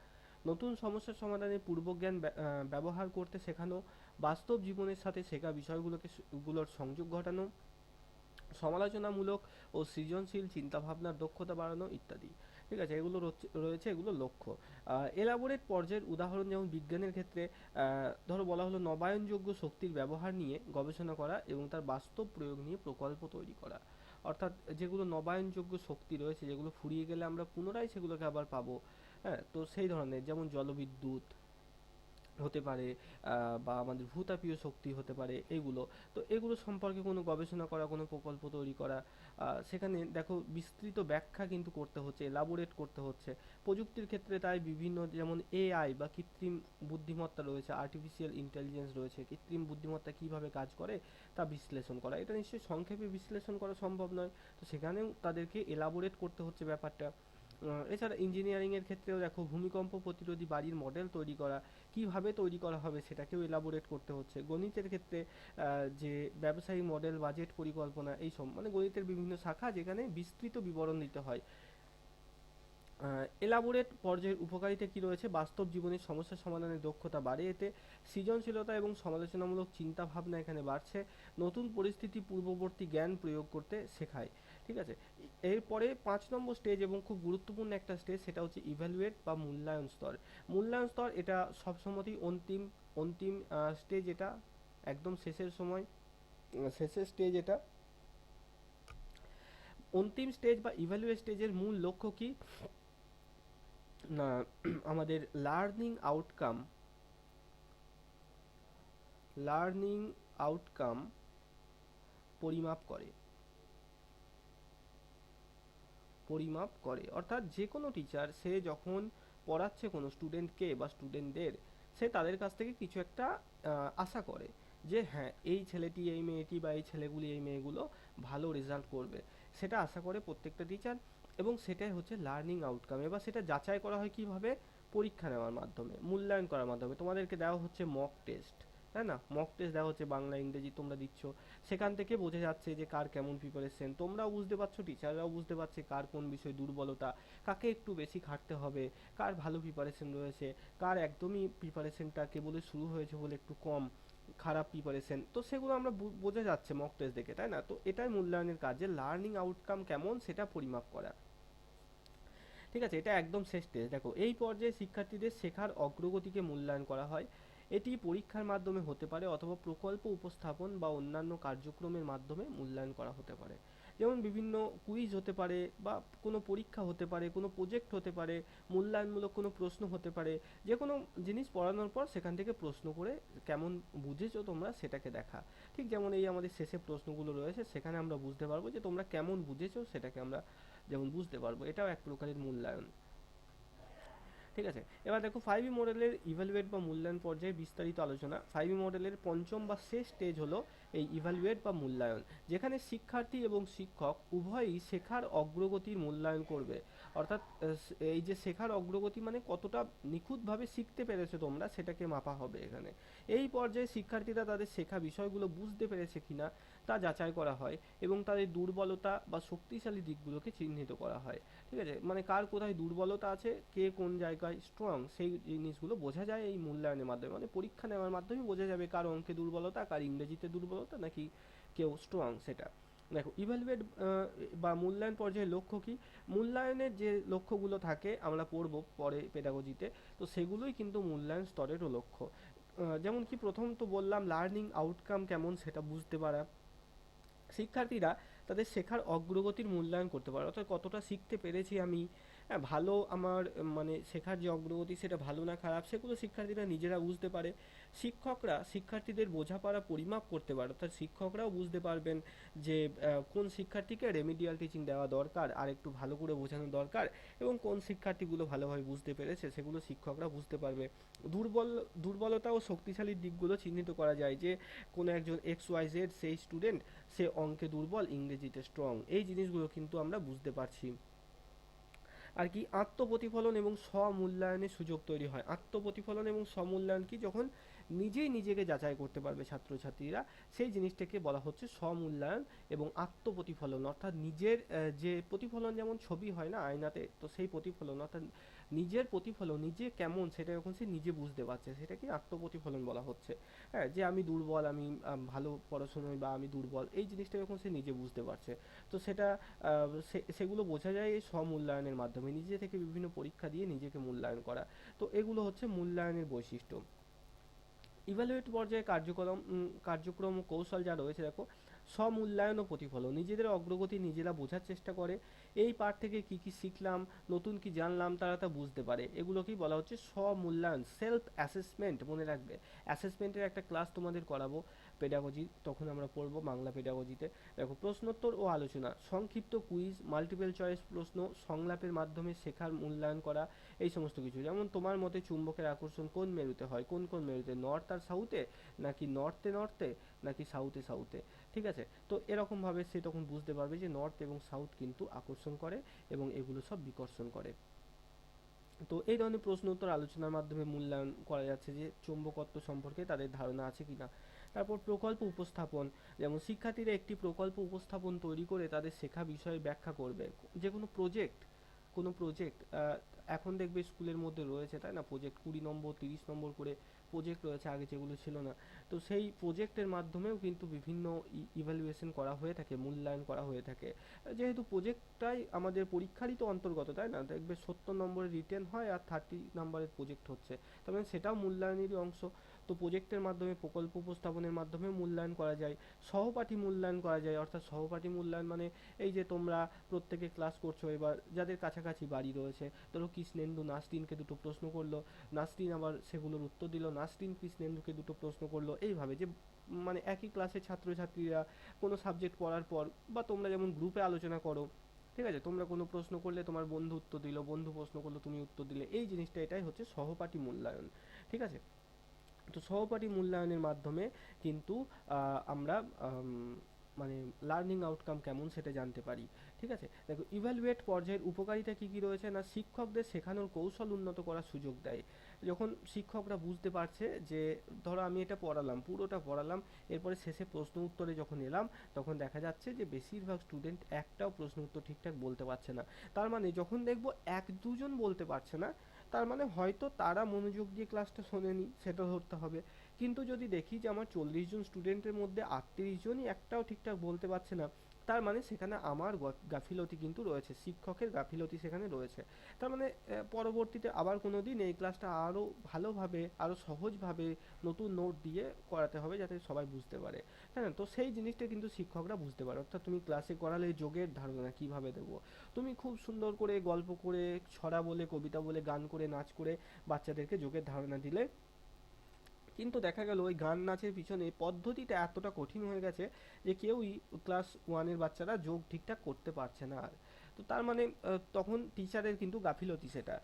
নতুন সমস্যার সমাধানে পূর্বজ্ঞান ব্যবহার করতে শেখানো, বাস্তব জীবনের সাথে শেখা বিষয়গুলোর সংযোগ ঘটানো, সমালোচনামূলক ও সৃজনশীল চিন্তাভাবনার দক্ষতা বাড়ানো ইত্যাদি। ঠিক আছে? এগুলো রয়েছে, এগুলো লক্ষ্য। এলাবোরেট পর্যায়ের উদাহরণ, যেমন বিজ্ঞানের ক্ষেত্রে ধরো বলা হলো নবায়নযোগ্য শক্তির ব্যবহার নিয়ে গবেষণা করা এবং তার বাস্তব প্রয়োগ নিয়ে প্রকল্প তৈরি করা। অর্থাৎ যেগুলো নবায়নযোগ্য শক্তি রয়েছে, যেগুলো ফুরিয়ে গেলে আমরা পুনরায় সেগুলোকে আবার পাবো। হ্যাঁ, তো সেই ধরনের, যেমন জলবিদ্যুৎ হতে পারে, বা আমাদের ভূতাপীয় শক্তি হতে পারে, এগুলো। তো এগুলো সম্পর্কে কোনো গবেষণা করা, কোনো প্রকল্প তৈরি করা, সেখানে দেখো বিস্তৃত ব্যাখ্যা কিন্তু করতে হচ্ছে, এলাবোরেট করতে হচ্ছে। প্রযুক্তির ক্ষেত্রে তাই বিভিন্ন, যেমন এআই বা কৃত্রিম বুদ্ধিমত্তা রয়েছে, আর্টিফিশিয়াল ইন্টেলিজেন্স রয়েছে, কৃত্রিম বুদ্ধিমত্তা কিভাবে কাজ করে তা বিশ্লেষণ করা। এটা নিশ্চয়ই সংক্ষেপে বিশ্লেষণ করা সম্ভব নয়, তো সেখানেও তাদেরকে এলাবোরেট করতে হচ্ছে ব্যাপারটা। এছাড়া ইঞ্জিনিয়ারিং এর ক্ষেত্রেও দেখো ভূমিকম্প প্রতিরোধী বাড়ির মডেল তৈরি করা, কিভাবে তৈরি করা হবে সেটাকেও এলাবোরেট করতে হচ্ছে। গণিতের ক্ষেত্রে যে ব্যবসায়িক মডেল, বাজেট পরিকল্পনা, এই সব, মানে গণিতের বিভিন্ন শাখা যেখানে বিস্তৃত বিবরণ দিতে হয়, এলাবোরেট পর্যায়ের উপকারিতা কি রয়েছে? বাস্তব জীবনের সমস্যা সমাধানের দক্ষতা বাড়ে এতে, সৃজনশীলতা এবং সমালোচনামূলক চিন্তা ভাবনা এখানে বাড়ছে, নতুন পরিস্থিতি পূর্ববর্তী জ্ঞান প্রয়োগ করতে শেখায়। ঠিক আছে, এরপরে 5 নম্বর স্টেজ এবং খুব গুরুত্বপূর্ণ একটা স্টেজ, সেটা হচ্ছে ইভ্যালুয়েট বা মূল্যায়ন স্তর। মূল্যায়ন স্তর এটা সবসময়ই অন্তিম অন্তিম স্টেজ, এটা একদম শেষের সময়, শেষের স্টেজ এটা। অন্তিম স্টেজ বা ইভ্যালুয়েট স্টেজের মূল লক্ষ্য কি না, আমাদের লার্নিং আউটকাম পরিমাপ করে, অর্থাৎ যে কোনো টিচার সে যখন পড়াচ্ছে কোনো স্টুডেন্টকে বা স্টুডেন্টদের, সে তাদের কাছ থেকে কিছু একটা আশা করে যে হ্যাঁ এই ছেলেটি এই মেয়েটি বা এই ছেলেগুলি এই মেয়েগুলো ভালো রেজাল্ট করবে, সেটা আশা করে প্রত্যেকটা টিচার। এবং সেটাই হচ্ছে লার্নিং আউটকাম। এবার সেটা যাচাই করা হয় কিভাবে? পরীক্ষা নেওয়ার মাধ্যমে, মূল্যায়ন করার মাধ্যমে। তোমাদেরকে দেওয়া হচ্ছে মক টেস্ট, তাই না? মক টেস্ট দেওয়া হচ্ছে, বাংলা ইংরেজি তোমরা দিচ্ছ, সেখান থেকে বোঝা যাচ্ছে যে কার কেমন প্রিপারেশন, তোমরাও বুঝতে পারছো, টিচাররাও বুঝতে পারছে কার কোন বিষয়ে দুর্বলতা, কাকে একটু বেশি খাটতে হবে, কার ভালো প্রিপারেশন রয়েছে, কার একদমই প্রিপারেশনটা কেবলই শুরু হয়েছে বলে একটু কম খারাপ প্রিপারেশন। তো সেগুলো আমরা বোঝা যাচ্ছে মক টেস্ট দেখে, তাই না? তো এটাই মূল্যায়নের কাজ, যে লার্নিং আউটকাম কেমন সেটা পরিমাপ করা। ঠিক আছে, এটা একদম শেষ টেস্ট। দেখো, এই পর্যায়ে শিক্ষার্থীদের শেখার অগ্রগতিকে মূল্যায়ন করা হয়। এটি পরীক্ষার মাধ্যমে হতে পারে অথবা প্রকল্প উপস্থাপন বা অন্যান্য কার্যক্রমের মাধ্যমে মূল্যায়ন করা হতে পারে। যেমন বিভিন্ন কুইজ হতে পারে, বা কোনো পরীক্ষা হতে পারে, কোনো প্রজেক্ট হতে পারে, মূল্যায়নমূলক কোনো প্রশ্ন হতে পারে। যে কোনো জিনিস পড়ানোর পর সেখান থেকে প্রশ্ন করে কেমন বুঝেছো তোমরা সেটাকে দেখা। ঠিক যেমন এই আমাদের শেষে প্রশ্নগুলো রয়েছে, সেখানে আমরা বুঝতে পারবো যে তোমরা কেমন বুঝেছো, সেটাকে আমরা যেমন বুঝতে পারবো। এটাও এক প্রকারের মূল্যায়ন। ঠিক আছে, এবার দেখো 5E মডেলের ইভ্যালুয়েট বা মূল্যায়ন পর্যায়ে বিস্তারিত আলোচনা। 5E মডেলের পঞ্চম বা শেষ স্টেজ হলো এই ইভ্যালুয়েট বা মূল্যায়ন, যেখানে শিক্ষার্থী এবং শিক্ষক উভয়ই শেখার অগ্রগতির মূল্যায়ন করবে। অর্থাৎ এই যে শেখার অগ্রগতি মানে কতটা নিখুঁতভাবে শিখতে পেরেছো তোমরা, সেটাকে মাপা হবে এখানে। এই পর্যায়ে শিক্ষার্থীরা তাদের শেখা বিষয়গুলো বুঝতে পেরেছে কিনা তা যাচাই করা হয়, এবং তাদের দুর্বলতা বা শক্তিশালী দিকগুলোকে চিহ্নিত করা হয়। ঠিক আছে, মানে কার কোথায় দুর্বলতা আছে, কে কোন জায়গায় স্ট্রং, সেই জিনিসগুলো বোঝা যায় এই মূল্যায়নের মাধ্যমে। মানে পরীক্ষা নেওয়ার মাধ্যমে বোঝা যাবে কার অঙ্কে দুর্বলতা, কার ইংরেজিতে দুর্বলতা, নাকি কেউ স্ট্রং সেটা। দেখো, ইভ্যালুয়েট বা মূল্যায়ন পর্যায়ের লক্ষ্য কি? মূল্যায়নের যে লক্ষ্যগুলো থাকে আমরা পড়বো পরে পেডাগজিতে, তো সেগুলোই কিন্তু মূল্যায়ন স্তরেরও লক্ষ্য। যেমন কি, প্রথম তো বললাম লার্নিং আউটকাম কেমন সেটা বুঝতে পারা, শিক্ষার্থীরা তাদের শেখার অগ্রগতির মূল্যায়ন করতে পারে, অর্থাৎ কতটা শিখতে পেরেছি আমি, হ্যাঁ ভালো আমার মানে শেখার যে অগ্রগতি সেটা ভালো না খারাপ, সেগুলো শিক্ষার্থীরা নিজেরা বুঝতে পারে। শিক্ষকরা শিক্ষার্থীদের বোঝাপড়া পরিমাপ করতে পারে, অর্থাৎ শিক্ষকরাও বুঝতে পারবেন যে কোন শিক্ষার্থীকে রেমিডিয়াল টিচিং দেওয়া দরকার, আর একটু ভালো করে বোঝানো দরকার, এবং কোন শিক্ষার্থীগুলো ভালোভাবে বুঝতে পেরেছে সেগুলো শিক্ষকরা বুঝতে পারবে। দুর্বল দুর্বলতা ও শক্তিশালী দিকগুলো চিহ্নিত করা যায়, যে কোনো একজন XYZ সেই স্টুডেন্ট, সে অঙ্কে দুর্বল, ইংরেজিতে স্ট্রং, এই জিনিসগুলো কিন্তু আমরা বুঝতে পারছি। আর কি, আত্মপ্রতিফলন এবং স্বমূল্যায়নের সুযোগ তৈরি হয়। আত্মপ্রতিফলন এবং স্বমূল্যায়ন কি, যখন নিজেই নিজেকে যাচাই করতে পারবে ছাত্রছাত্রীরা, সেই জিনিসটাকে বলা হচ্ছে স্বমূল্যায়ন এবং আত্মপ্রতিফলন। অর্থাৎ নিজের যে প্রতিফলন, যেমন ছবি হয় না আয়নাতে, তো সেই প্রতিফলন, অর্থাৎ নিজের প্রতিফলন, নিজে কেমন সেটা যখন সে নিজে বুঝতে পারছে, সেটাকে আত্মপ্রতিফলন বলা হচ্ছে। হ্যাঁ, যে আমি দুর্বল, আমি ভালো পড়াশোনায়, বা আমি দুর্বল, এই জিনিসটা যখন সে নিজে বুঝতে পারছে, তো সেটা সেগুলো বোঝা যায় এই স্বমূল্যায়নের মাধ্যমে, নিজে থেকে বিভিন্ন পরীক্ষা দিয়ে নিজেকে মূল্যায়ন করা। তো এগুলো হচ্ছে মূল্যায়নের বৈশিষ্ট্য। ইভ্যালুয়েট পর্যায়ে কার্যক্রম ও কৌশল যা রয়েছে, দেখো, স্বমূল্যায়ন ও প্রতিফলন, নিজেদের অগ্রগতি নিজেরা বোঝার চেষ্টা করে, এই পাঠ থেকে কি কি শিখলাম, নতুন কি জানলাম তারা তা বুঝতে পারে, এগুলোকেই বলা হচ্ছে স্বমূল্যায়ন, সেলফ অ্যাসেসমেন্ট। মনে রাখবে, অ্যাসেসমেন্টের একটা ক্লাস তোমাদের করাবো পেডাগজি, তখন আমরা পড়বো বাংলা পেডাগজিতে। দেখো, প্রশ্নোত্তর ও আলোচনা, সংক্ষিপ্ত কুইজ, মাল্টিপল চয়েস প্রশ্ন, সংলাপের মাধ্যমে শেখার মূল্যায়ন করা, এই সমস্ত কিছু। যেমন তোমার মতে চুম্বকের আকর্ষণ কোন মেরুতে হয়, কোন কোন মেরুতে, নর্থ আর সাউথে, নাকি নর্থে নর্থে, নাকি সাউথে সাউথে। ঠিক আছে, তো এরকমভাবে সে তখন বুঝতে পারবে যে নর্থ এবং সাউথ কিন্তু আকর্ষণ করে, এবং এগুলো সব বিকর্ষণ করে। তো এই ধরনের প্রশ্ন উত্তর আলোচনার মাধ্যমে মূল্যায়ন করা যাচ্ছে যে চৌম্বকত্ব সম্পর্কে তাদের ধারণা আছে কিনা। তারপর প্রকল্প উপস্থাপন, যেমন শিক্ষার্থীরা একটি প্রকল্প উপস্থাপন তৈরি করে তাদের শেখা বিষয়ে ব্যাখ্যা করবে। যে কোনো প্রজেক্ট কোনো প্রজেক্ট, এখন দেখবে স্কুলের মধ্যে রয়েছে তাই না, প্রজেক্ট 20 নম্বর 30 নম্বর করে প্রজেক্ট রয়েছে, আগে যেগুলো ছিল না। তো সেই প্রজেক্টের মাধ্যমেও কিন্তু বিভিন্ন ইভ্যালুয়েশন করা হয়ে থাকে, মূল্যায়ন করা হয়ে থাকে। যেহেতু প্রজেক্টটাই আমাদের পরীক্ষারই তো অন্তর্গত তাই না, দেখবে 70 নম্বরের রিটেন হয় আর 30 নম্বরের প্রজেক্ট হচ্ছে, তার মানে সেটাও মূল্যায়নেরই অংশ। তো প্রজেক্টের মাধ্যমে, প্রকল্প উপস্থাপনের মাধ্যমে মূল্যায়ন করা যায়, সহপাঠী মূল্যায়ন করা যায়। অর্থাৎ সহপাঠী মূল্যায়ন মানে এই যে তোমরা প্রত্যেকে ক্লাস করছো, এবার যাদের কাছাকাছি বাড়ি রয়েছে, ধরো কৃষ্ণেন্দু নাসরিনকে দুটো প্রশ্ন করলো, নাসরিন আবার সেগুলোর উত্তর দিল, নাসরিন কৃষ্ণেন্দুকে দুটো প্রশ্ন করলো, এইভাবে যে মানে একই ক্লাসের ছাত্রছাত্রীরা কোনো সাবজেক্ট পড়ার পর, বা তোমরা যেমন গ্রুপে আলোচনা করো, ঠিক আছে, তোমরা কোনো প্রশ্ন করলে তোমার বন্ধু উত্তর দিল, বন্ধু প্রশ্ন করলো তুমি উত্তর দিলে, এই জিনিসটা এটাই হচ্ছে সহপাঠী মূল্যায়ন। ঠিক আছে, তো সহপাঠী মূল্যায়নের মাধ্যমে কিন্তু আমরা মানে লার্নিং আউটকাম কেমন সেটা জানতে পারি। ঠিক আছে, দেখো ইভ্যালুয়েট পর্যায়ের উপকারিতা কী কী রয়েছে না, শিক্ষকদের শেখানোর কৌশল উন্নত করার সুযোগ দেয়। যখন শিক্ষকরা বুঝতে পারছে যে ধরো আমি এটা পড়ালাম, পুরোটা পড়ালাম, এরপরে শেষে প্রশ্ন উত্তরে যখন এলাম, তখন দেখা যাচ্ছে যে বেশিরভাগ স্টুডেন্ট একটাও প্রশ্ন উত্তর ঠিকঠাক বলতে পারছে না। তার মানে যখন দেখবো এক দুজন বলতে পারছে না, তার মানে হয়তো তারা মনোযোগ দিয়ে ক্লাসটা শোনেনি, সেটা ধরতে হবে। কিন্তু যদি দেখি যে আমার 40 জন স্টুডেন্টের মধ্যে 38 জনই একটাও ঠিকঠাক বলতে পারছে না, তার মানে সেখানে আমার গাফিলতি কিন্তু রয়েছে, শিক্ষকের গাফিলতি সেখানে রয়েছে। তার মানে পরবর্তীতে আবার কোনো দিন এই ক্লাসটা আরও ভালোভাবে, আরও সহজভাবে নতুন নোট দিয়ে করাতে হবে, যাতে সবাই বুঝতে পারে। হ্যাঁ, তো সেই জিনিসটা কিন্তু শিক্ষকরা বুঝতে পারে। অর্থাৎ তুমি ক্লাসে করালে যোগের ধারণা কিভাবে দেবো, তুমি খুব সুন্দর করে গল্প করে, ছড়া বলে, কবিতা বলে, গান করে, নাচ করে বাচ্চাদেরকে যোগের ধারণা দিলে, কিন্তু দেখা গেল ওই গান নাচের পিছনে পদ্ধতিটা এতটা কঠিন হয়ে গেছে যে কেউই, ক্লাস 1-এর বাচ্চারা যোগ ঠিকঠাক করতে পারছে না আর। তো তার মানে তখন টিচারের কিন্তু গাফিলতি সেটা,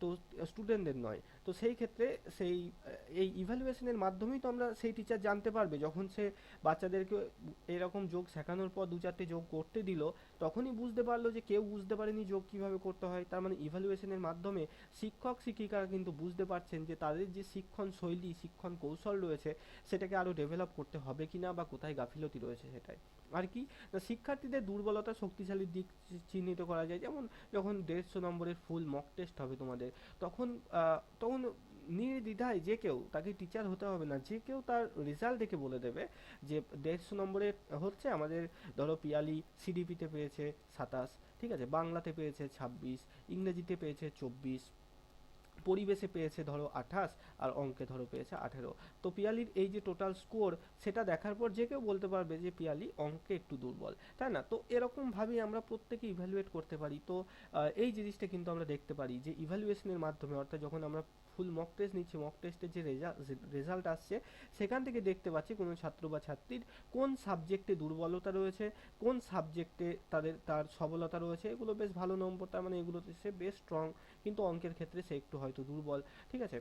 তো স্টুডেন্টদের নয়। তো সেই ক্ষেত্রে সেই এই ইভ্যালুয়েশনের মাধ্যমেই তো আমরা, সেই টিচার জানতে পারবে যখন সে বাচ্চাদেরকে এরকম যোগ শেখানোর পর 2-4টে যোগ করতে দিল, তখনই বুঝতে পারলো যে কেউ বুঝতে পারেনি যোগ কিভাবে করতে হয়। তার মানে ইভ্যালুয়েশনের মাধ্যমে শিক্ষক শিক্ষিকারা কিন্তু বুঝতে পারছেন যে তাদের যে শিক্ষণ শৈলী, শিক্ষণ কৌশল রয়েছে, সেটাকে আরও ডেভেলপ করতে হবে কিনা, বা কোথায় গাফিলতি রয়েছে সেটাই। আর কি না, শিক্ষার্থীদের দুর্বলতা শক্তিশালী দিক চিহ্নিত করা যায়। যেমন যখন 150 নম্বরের ফুল মক টেস্ট হবে তোমাদের, তখন তখন নির্দ্বিধায় যে কেউ, তাকে টিচার হতে হবে না, যে কেউ তার রেজাল্ট দেখে বলে দেবে যে 150 নম্বরের হচ্ছে আমাদের, ধরো পিয়ালি সিডিপিতে পেয়েছে 27, ঠিক আছে, বাংলাতে পেয়েছে 26, ইংরেজিতে পেয়েছে 24, পরিবেশে পেয়েছে ধরো 28, আর অঙ্কে ধরো পেয়েছে 18। তো পিয়ালির এই যে টোটাল স্কোর, সেটা দেখার পর যে কেউ বলতে পারবে যে পিয়ালি অঙ্কে একটু দুর্বল, তাই না? তো এরকম ভাবেই আমরা প্রত্যেকে ইভ্যালুয়েট করতে পারি। তো এই জিনিসটা কিন্তু আমরা দেখতে পারি যে ইভ্যালুয়েশনের মাধ্যমে, অর্থাৎ যখন আমরা ফুল মক টেস্ট নিচ্ছি, মক টেস্টের যে রেজাল্ট আসছে, সেখান থেকে দেখতে পাচ্ছি কোনো ছাত্র বা ছাত্রীর কোন সাবজেক্টে দুর্বলতা রয়েছে, কোন সাবজেক্টে তার সবলতা রয়েছে, এগুলো বেশ ভালো নম্বর, তার মানে এগুলোতে সে বেশ স্ট্রং, কিন্তু অঙ্কের ক্ষেত্রে সে একটু হয়তো দুর্বল। ঠিক আছে,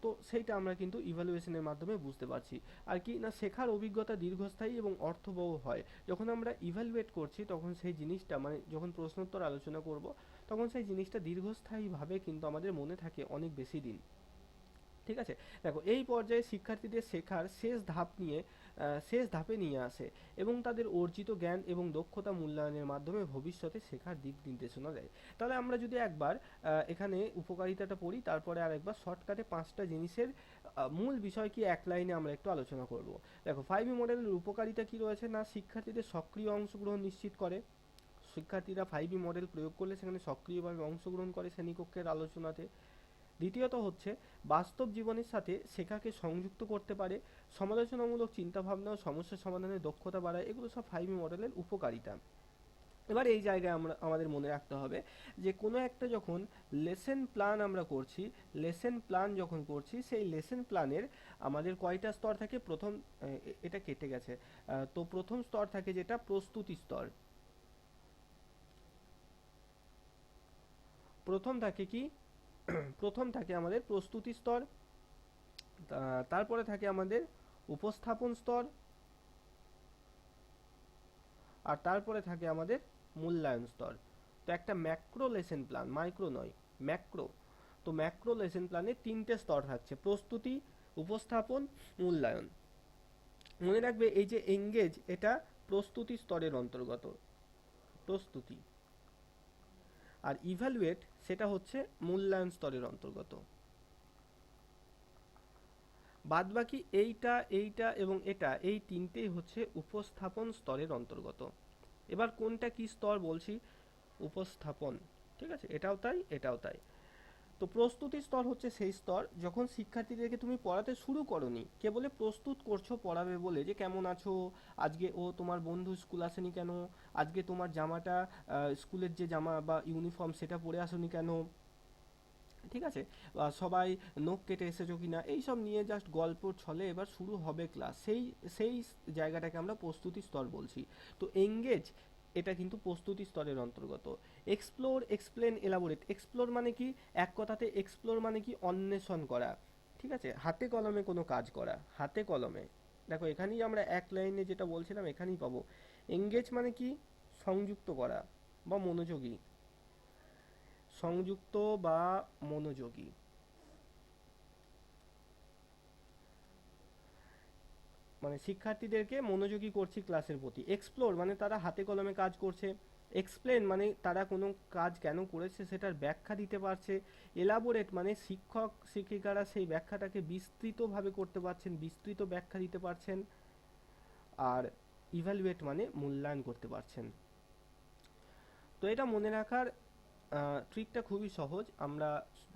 তো সেইটা আমরা কিন্তু ইভ্যালুয়েশনের মাধ্যমে বুঝতে পারছি। আর কি না, শেখার অভিজ্ঞতা দীর্ঘস্থায়ী এবং অর্থবহ হয়। যখন আমরা ইভ্যালুয়েট করছি, তখন সেই জিনিসটা, মানে যখন প্রশ্নোত্তর আলোচনা করব, তখন সেই জিনিসটা দীর্ঘস্থায়ীভাবে কিন্তু আমাদের মনে থাকে অনেক বেশি দিন। ঠিক আছে, দেখো এই পর্যায়ে শিক্ষার্থীদের শেখার শেষ ধাপে নিয়ে আসে, এবং তাদের অর্জিত জ্ঞান এবং দক্ষতা মূল্যায়নের মাধ্যমে ভবিষ্যতে শেখার দিক নির্দেশনা দেয়। তাহলে আমরা যদি একবার এখানে উপকারিতাটা পড়ি, তারপরে আর একবার শর্টকাটে 5টা জিনিসের মূল বিষয় কি এক লাইনে আমরা একটু আলোচনা করব। দেখো 5E মডেলের উপকারিতা কি রয়েছে না, শিক্ষার্থীদের সক্রিয় অংশগ্রহণ নিশ্চিত করে। শিক্ষার্থীরা 5E মডেল প্রয়োগ করলে সেখানে সক্রিয়ভাবে অংশগ্রহণ করে শ্রেণীকক্ষের আলোচনাতে। দ্বিতীয়ত হচ্ছে বাস্তব জীবনের সাথে শেখাকে সংযুক্ত করতে পারে, সমালোচনামূলক চিন্তাভাবনা ও সমস্যা সমাধানের দক্ষতা বাড়ায়, এগুলো সব 5E মডেলের উপকারিতা। এবার এই জায়গায় আমাদের মনে রাখতে হবে যে কোনো একটা যখন লেসন প্ল্যান আমরা করছি, লেসন প্ল্যান যখন করছি, সেই লেসন প্ল্যানের আমাদের কয়টা স্তর থাকে, প্রথম এটা কেটে গেছে, তো প্রথম স্তর থাকে যেটা প্রস্তুতি স্তর। প্রথম থাকে কি, প্রথম থাকে আমাদের প্রস্তুতি স্তর, তারপরে থাকে আমাদের উপস্থাপন স্তর, আর তারপরে থাকে আমাদের মূল্যায়ন স্তর। তো একটা ম্যাক্রো লেসন প্ল্যান, মাইক্রো নয়, ম্যাক্রো। তো ম্যাক্রো লেসন প্ল্যানে 3টে স্তর থাকছে, প্রস্তুতি, উপস্থাপন, মূল্যায়ন। মনে রাখবে এই যে এঙ্গেজ, এটা প্রস্তুতি স্তরের অন্তর্গত, প্রস্তুতি। আর ইভ্যালুয়েট সেটা হচ্ছে মূল্যায়ন স্তরের অন্তর্গত। বাদবাকি এইটা এইটা এবং এটা এই তিনটেই হচ্ছে উপস্থাপন স্তরের অন্তর্গত। এবার কোনটা কি স্তর বলছি, উপস্থাপন, ঠিক আছে, এটাও তাই এটাও তাই। তো প্রস্তুতি স্তর হচ্ছে সেই স্তর যখন শিক্ষার্থীদেরকে তুমি পড়াতে শুরু করনি, কেবল প্রস্তুত করছো পড়াবে বলে, যে কেমন আছো, আজকে ও তোমার বন্ধু স্কুল আসেনি কেন, আজকে তোমার জামাটা স্কুলের যে জামা বা ইউনিফর্ম সেটা পরে আসোনি কেন, ঠিক আছে, সবাই নখ কেটে এসেছো কিনা, এইসব নিয়ে জাস্ট গল্পর ছলে এবার শুরু হবে ক্লাস, সেই সেই জায়গাটাকে আমরা প্রস্তুতি স্তর বলছি। তো এঙ্গেজ এটা কিন্তু প্রস্তুতি স্তরের অন্তর্গত। Explore, explain, elaborate. এক্সপ্লোর মানে কি, এক কথাতে এক্সপ্লোর মানে কি অন্বেষণ করা, ঠিক আছে, হাতে কলমে কোনো কাজ করা, হাতে কলমে। দেখো এখানেই আমরা এক লাইনে যেটা বলছিলাম এখানেই পাবো। এঙ্গেজ মানে কি, সংযুক্ত করা বা মনোযোগী, সংযুক্ত বা মনোযোগী। মানে শিক্ষার্থীদেরকে মনোযোগী করছি ক্লাসের প্রতি। এক্সপ্লোর মানে তারা হাতে কলমে কাজ করছে। এক্সপ্লেন মানে তারা কোনো কাজ কেন করেছে সেটার ব্যাখ্যা দিতে পারছে। এলাবোরেট মানে শিক্ষক শিক্ষিকারা সেই ব্যাখ্যাটাকে বিস্তৃতভাবে করতে পারছেন, বিস্তৃত ব্যাখ্যা দিতে পারছেন। আর ইভ্যালুয়েট মানে মূল্যায়ন করতে পারছেন। তো এটা মনে রাখার ট্রিকটা খুবই সহজ। আমরা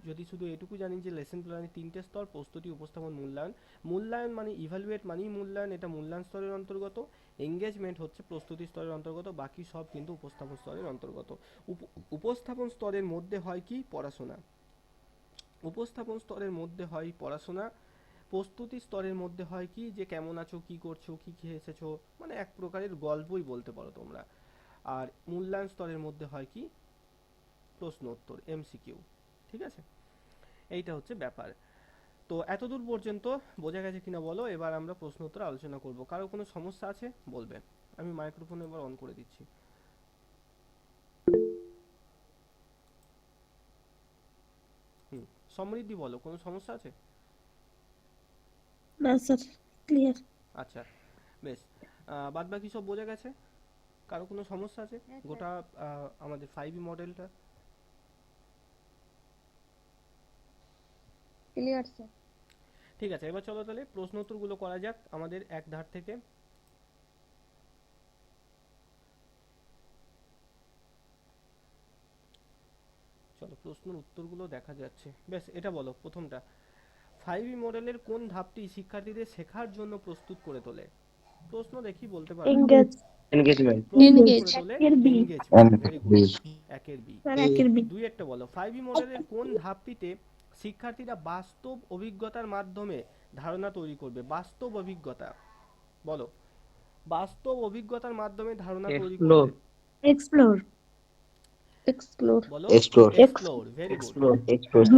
যদি শুধু এটুকু জানি যে লেসন প্ল্যানের তিনটে স্তর, প্রস্তুতি, উপস্থাপন, মূল্যায়ন। মূল্যায়ন মানে ইভ্যালুয়েট মানেই মূল্যায়ন, এটা মূল্যায়ন স্তরের অন্তর্গত। এঙ্গেজমেন্ট হচ্ছে প্রস্তুতি স্তরের অন্তর্গত, বাকি সব কিন্তু উপস্থাপন স্তরের অন্তর্গত। উপস্থাপন স্তরের মধ্যে হয় কি, পড়াশোনা। উপস্থাপন স্তরের মধ্যে হয় পড়াশোনা। প্রস্তুতি স্তরের মধ্যে হয় কি, যে কেমন আছো, কি করছো, কি খেয়ে এসেছো, মানে এক প্রকারের গল্পই বলতে পারো তোমরা। আর মূল্যায়ন স্তরের মধ্যে হয় কি, প্রশ্ন উত্তর, এমসিকিউ, ঠিক আছে, এইটা হচ্ছে ব্যাপার। তো এতদূর পর্যন্ত বোঝা গেছে কিনা বলো, এবার আমরা প্রশ্ন উত্তর আলোচনা করব। কারো কোনো সমস্যা আছে বলবে। আমি মাইক্রোফোন এবার অন করে দিচ্ছি। হুম, সমৃদ্ধি বলো, কোনো সমস্যা আছে? না স্যার, ক্লিয়ার। আচ্ছা, বেশ। বাদ বাকি সব বোঝা গেছে? কারো কোনো সমস্যা আছে গোটা আমাদের 5E মডেলটা? Clear sir. ঠিক আছে, এবার চলো তাহলে প্রশ্ন উত্তরগুলো করা যাক আমাদের এক ধার থেকে। চলো প্রশ্নের উত্তরগুলো দেখা যাচ্ছে। বেশ, এটা বলো প্রথমটা, 5E মডেলের কোন ধাপটি শিক্ষার্থীদের শেখার জন্য প্রস্তুত করে তোলে? প্রশ্ন দেখি বলতে পারবে। এঙ্গেজ। engagement প্রস্তুত Engage. করে তোলে একের B. Engagement, very good, engage একের বি। স্যার একের বি। দুই একটা বলো, 5E মডেলের কোন ধাপটিতে শিক্ষার্থীরা বাস্তব অভিজ্ঞতার মাধ্যমে ধারণা তৈরি করবে? বাস্তব অভিজ্ঞতা বলো, বাস্তব অভিজ্ঞতার মাধ্যমে ধারণা তৈরি explore করবে। এক্সপ্লোর। এক্সপ্লোর। বলো explore explore, very good, explore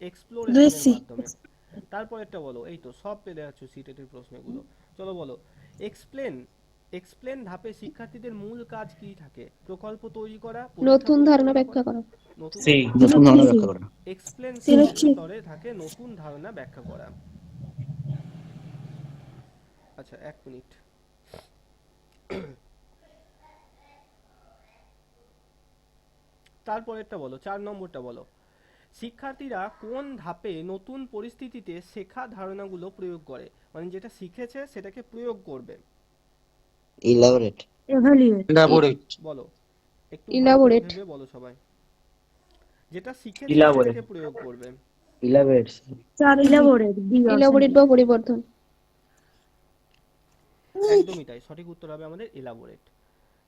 এক্সপ্লোরেশনের মাধ্যমে। তারপর একটা বলো, এই তো সব পেলে যাচ্ছ সিটেটের প্রশ্নগুলো। চলো বলো, এক্সপ্লেন, এক্সপ্লেন ধাপে শিক্ষার্থীদের মূল কাজ কি থাকে? প্রকল্প তৈরি করা, পরীক্ষা নতুন ধারণা পরিচালনা ব্যাখ্যা করা, করা। নতুন সেই ধারণা। নতুন ধারণা ব্যাখ্যা করা এক্সপ্লেন সিলেক্ট। স্তরে থাকে নতুন ধারণা ব্যাখ্যা করা। আচ্ছা, এক মিনিট। তারপরেরটা বলো, 4 নম্বরটা বলো, শিক্ষার্থীরা কোন ধাপে নতুন পরিস্থিতিতে শেখা ধারণাগুলো প্রয়োগ করে? মানে যেটা শিখেছে সেটাকে প্রয়োগ করবে। elaborate evaluate. elaborate বলো, একটু ভালো করে Elaborate. ভেবে বলো সবাই। যেটা শিখেছে elaborate সেটাকে প্রয়োগ করবে। elaborate sir elaborate, B option. Elaborate বা পরিবর্ধন। একদমই তাই, সঠিক উত্তর হবে আমাদের এলাবোরেট।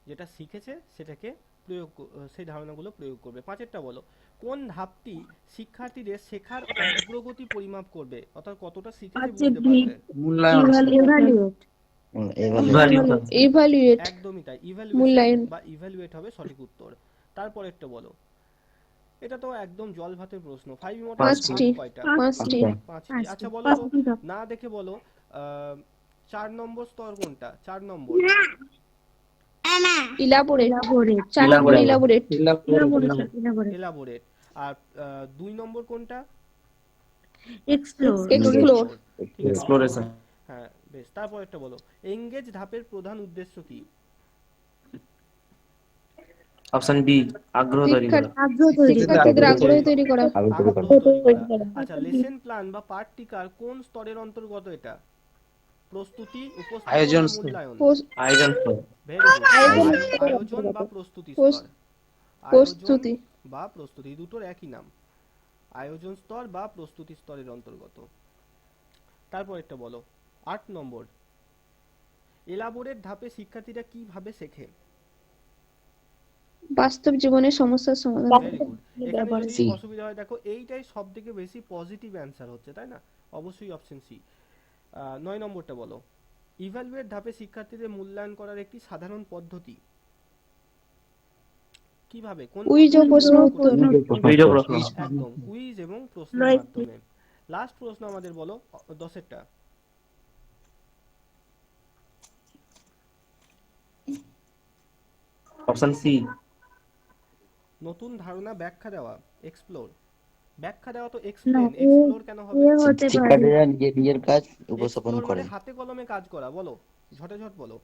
যেটা শিখেছে সেটাকে প্রয়োগ সেই ধারণাগুলো প্রয়োগ করবে। পাঁচেরটা বলো, কোন ধাপটি শিক্ষার্থীদের শেখার অগ্রগতি পরিমাপ করবে? অর্থাৎ কতটা শিখেছে পাঁচে বুঝতে বি। পারবে। মূল্যায়ন এভালুয়েট। evaluate evaluate. একদমই তাই, ইভ্যালুয়েশন মূল্যায়ন। বা ইভ্যালুয়েট হবে সঠিক উত্তর। তারপরেরটা বলো, এটা তো একদম জল ভাতের প্রশ্ন। 5 মডেলের পাঁচটি। ধাপ কয়টা? পাঁচটি। পাঁচটি। আচ্ছা বলো তো, না দেখে বলো, 4 নম্বর স্তর কোনটা? 4 নম্বর ইলাবোরেট। ইলাবোরেট। 4 নম্বর ইলাবোরেট। এলাবোরেট। আর 2 নম্বর কোনটা? এক্সপ্লোর। এক্সপ্লোর। ঠিক আছে, exploration হ্যাঁ বেশ। তারপরেরটা বলো, এঙ্গেজ ধাপের প্রধান উদ্দেশ্য কি? অপশন বি, আগ্রহ তৈরি করা। আগ্রহ তৈরি করা। শিক্ষার্থীদের আগ্রহ তৈরি করা। আগ্রহ আগ্রহ তৈরি তৈরি করা। আচ্ছা, লেসন প্ল্যান বা পাঠ টিকার কোন স্তরের অন্তর্গত এটা? প্রস্তুতি, উপস্থাপন আয়োজন না স্তর। মূল্যায়ন? আয়োজন স্তর। Very good. আয়োজন আয়োজন। স্তরের আয়োজন বা অন্তর্গত। প্রস্তুতি স্তর। পোস- আয়োজন প্রস্তুতি। বা প্রস্তুতি, এই দুটোর একই নাম। আয়োজন স্তর বা প্রস্তুতি স্তরের অন্তর্গত। তারপর একটা বলো, 8 নম্বর, এলাবোরেট ধাপে শিক্ষার্থীরা কিভাবে শেখে? বাস্তব জীবনের সমস্যার সমাধান ভেরি করে। গুড। এখানে যদি সি। অসুবিধা হয়, দেখো এইটাই সব থেকে বেশি পজিটিভ অ্যান্সার হচ্ছে, তাই না? অবশ্যই অপশন সি। 9 নম্বরটা বলো, ইভালুয়েট ধাপে শিক্ষার্থীদের মূল্যায়ন করার একটি সাধারণ পদ্ধতি। কিভাবে, কোন কুইজ ও পদ্ধতির প্রশ্ন উপর উত্তর। কুইজ ও প্রশ্ন। একদম কুইজ এবং প্রশ্নের নয়। মাধ্যমে। লাস্ট প্রশ্ন আমাদের বলো, 10এরটা। অপশন সি, নতুন ধারণা ব্যাখ্যা দেওয়া, এক্সপ্লোর। ব্যাখ্যা দেওয়া তো না, এক্সপ্লেন, এক্সপ্লোর কেন হবে? এ হতে পারে। শিক্ষার্থীরা নিজের নিজের কাজ উপস্থাপন এক্সপ্লোর করে। মানে হাতে কলমে কাজ করা, বলো, ঝটঝট বলো।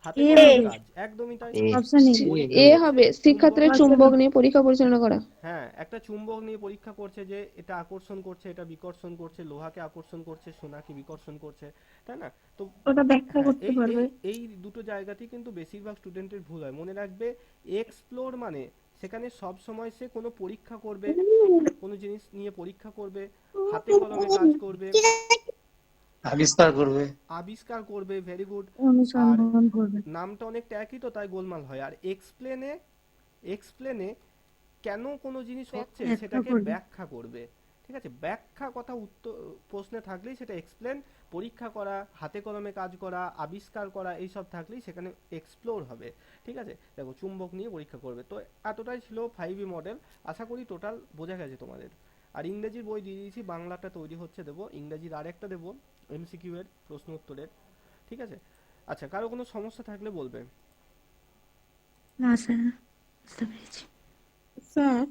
হাতে এ। কলমে কাজ, একদমই তাই। এ। Option A. পরীক্ষা এ করছে, হবে শিক্ষার্থীরা চুম্বক, চুম্বক নিয়ে পরীক্ষা পরিচালনা করা। হ্যাঁ, একটা চুম্বক নিয়ে পরীক্ষা করছে যে এটা আকর্ষণ করছে, এটা বিকর্ষণ করছে, লোহাকে আকর্ষণ করছে, সোনাকে বিকর্ষণ করছে, তাই না? তো ওটা ব্যাখ্যা হ্যাঁ, করতে এই পারবে। এই এই দুটো জায়গাতেই কিন্তু বেশিরভাগ স্টুডেন্টের ভুল হয়। মনে রাখবে, এক্সপ্লোর মানে সেখানে সব সময় সে কোনো পরীক্ষা করবে, কোনো জিনিস নিয়ে পরীক্ষা করবে, হাতে কলমে কাজ করবে, আবিষ্কার করবে। আবিষ্কার করবে। Very good. আর অনুসন্ধান করবে। নামটা অনেকটা একই, তো তাই গোলমাল হয়। আর এক্সপ্লেনে, এক্সপ্লেনে কেন কোনো জিনিস হচ্ছে ব্যাখ্যা সেটাকে করবে। ব্যাখ্যা করবে। ঠিক আছে, ব্যাখ্যা কথা উত্তর প্রশ্নে থাকলেই সেটা এক্সপ্লেন। পরীক্ষা করা, হাতে কলমে কাজ করা, আবিষ্কার করা, এইসব থাকলেই সেখানে এক্সপ্লোর হবে। ঠিক আছে, দেখো চুম্বক নিয়ে পরীক্ষা করবে। তো এতটাই ছিল 5E মডেল। আশা করি টোটাল বোঝা গেছে তোমাদের। আর ইংরেজির বই দিয়ে দিয়েছি, বাংলাটা তৈরি হচ্ছে, দেবো। ইংরেজির আরেকটা দেবো, এমসিকিউ এর প্রশ্ন উত্তরের। ঠিক আছে। আচ্ছা, কারো কোনো সমস্যা থাকলে বলবে। না স্যার, বুঝতে পেরেছি। স্যার,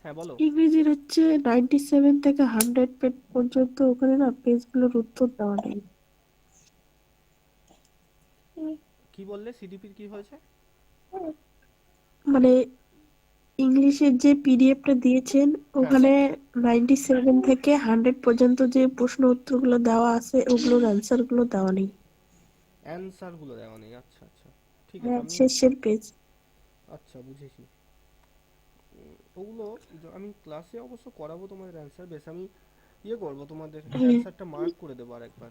হ্যাঁ বলো। ইংরেজির হচ্ছে 97 থেকে 100 পেজ পর্যন্ত, ওখানে না পেজগুলোর উত্তর দেওয়া নেই। কি বললে, সিডিপির কি হয়েছে? মানে ইংলিশের যে পিডিএফটা দিয়েছেন, হ্যাঁ, ওখানে 97 থেকে 100 পর্যন্ত যে প্রশ্ন উত্তরগুলো দেওয়া আছে, ওগুলোর অ্যান্সার গুলো দেওয়া নেই। অ্যান্সার গুলো দেওয়া নেই। আচ্ছা আচ্ছা, ঠিক আছে। হ্যাঁ, আমি, শেষের পেজ। আচ্ছা বুঝেছি। ওগুলো আমি ক্লাসে অবশ্য করাবো তোমাদের অ্যান্সার। বেশ, আমি ইয়ে করবো, তোমাদের হ্যাঁ, অ্যান্সারটা মার্ক করে দেবো আরেকবার।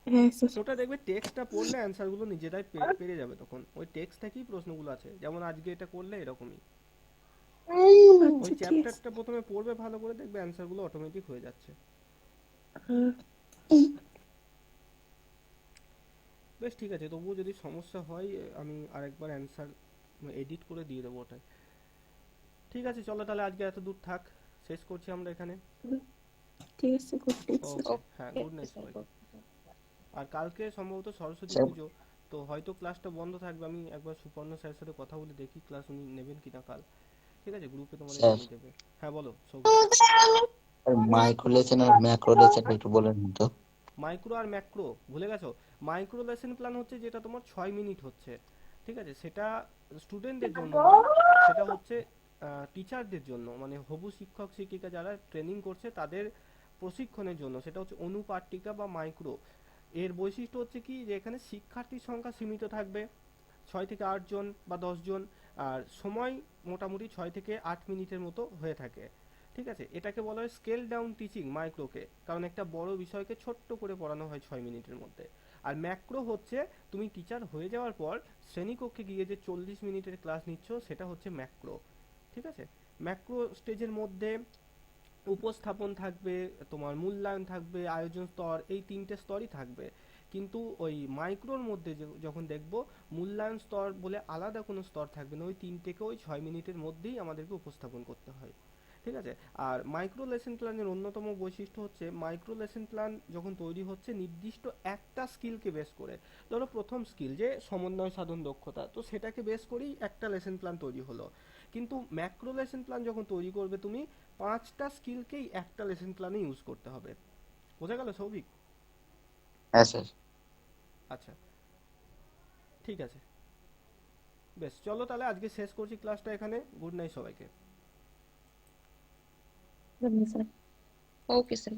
হ্যাঁ স্যার। ওটা দেখবে টেক্সটটা পড়লে অ্যান্সারগুলো নিজেরাই পেরে যাবে তখন। ওই টেক্সট থেকেই প্রশ্নগুলো আছে, যেমন আজকে এটা করলে এরকমই। ওই আচ্ছা, ঠিক আছে। চ্যাপ্টারটা প্রথমে পড়বে ভালো করে, দেখবে অ্যান্সারগুলো অটোমেটিক হয়ে যাচ্ছে। হ্যাঁ, বেশ, ঠিক আছে। তবুও যদি সমস্যা হয়, আমি আরেকবার অ্যান্সার এডিট করে দিয়ে দেবো ওটাই। ঠিক আছে, চলো তাহলে আজকে এত দূর থাক, শেষ করছি আমরা এখানে। ঠিক আছে, গুড নাইট স্যার। ওকে, হ্যাঁ, গুড নাইট সবাইকে। আর কালকে সম্ভবত সরস্বতী স্যার, পুজো, তো হয়তো ক্লাসটা বন্ধ থাকবে। আমি একবার সুপর্ণ স্যারের সাথে কথা বলে দেখি ক্লাস উনি নেবেন কিনা কাল। ঠিক আছে, গ্রুপে তোমাদের স্যার, জানিয়ে দেবে। হ্যাঁ বলো সব। মাইক্রো লেসন আর ম্যাক্রো লেসন একটু বলেন তো। মাইক্রো আর ম্যাক্রো ভুলে গেছো? মাইক্রো লেসন প্ল্যান হচ্ছে যেটা তোমার 6 মিনিট হচ্ছে। ঠিক আছে, সেটা স্টুডেন্টদের জন্য নয়, সেটা হচ্ছে টিচারদের জন্য, মানে হবু শিক্ষক শিক্ষিকা যারা ট্রেনিং করছে তাদের প্রশিক্ষণের জন্য। সেটা হচ্ছে অনুপাট্টিকা বা মাইক্রো। এর বৈশিষ্ট্য হচ্ছে কি, যে এখানে শিক্ষার্থীর সংখ্যা সীমিত থাকবে, 6 থেকে 8 জন বা 10 জন। আর সময় মোটামুটি 6 থেকে 8 মিনিটের মতো হয়ে থাকে। ঠিক আছে, এটাকে বলা হয় স্কেল ডাউন টিচিং মাইক্রোকে, কারণ একটা বড় বিষয়কে ছোট্ট করে পড়ানো হয় 6 মিনিটের মধ্যে। আর ম্যাক্রো হচ্ছে তুমি টিচার হয়ে যাওয়ার পর শ্রেণীকক্ষে গিয়ে যে 40 মিনিটের ক্লাস নিচ্ছ, সেটা হচ্ছে ম্যাক্রো। ঠিক আছে, ম্যাক্রো স্টেজের মধ্যে উপস্থাপন থাকবে, তোমার মূল্যায়ন থাকবে, আয়োজন স্তর, এই 3টে স্তরই থাকবে। কিন্তু ওই মাইক্রোর মধ্যে যখন দেখব, মূল্যায়ন স্তর বলে আলাদা কোনো স্তর থাকবে না। ওই 3টেকে ওই 6 মিনিটের মধ্যেই আমাদেরকে উপস্থাপন করতে হয়। ঠিক আছে। আর মাইক্রো লেসন প্ল্যানের অন্যতম বৈশিষ্ট্য হচ্ছে, মাইক্রো লেসন প্ল্যান যখন তৈরি হচ্ছে নির্দিষ্ট একটা স্কিলকে বেস করে, ধরো প্রথম স্কিল যে সমন্বয় সাধন দক্ষতা, তো সেটাকে বেস করেই একটা লেসন প্ল্যান তৈরি হলো। কিন্তু ম্যাক্রো লেসন প্ল্যান যখন তৈরি করবে তুমি, 5টা স্কিলকেই একটা লেসন প্ল্যানে ইউজ করতে হবে। বোঝা গেল সৌভিক? হ্যাঁ স্যার। আচ্ছা, ঠিক আছে, বেশ, চলো তাহলে আজকে শেষ করছি ক্লাসটা এখানে। গুড নাইট সবাইকে। ধন্যবাদ স্যার। Okay sir.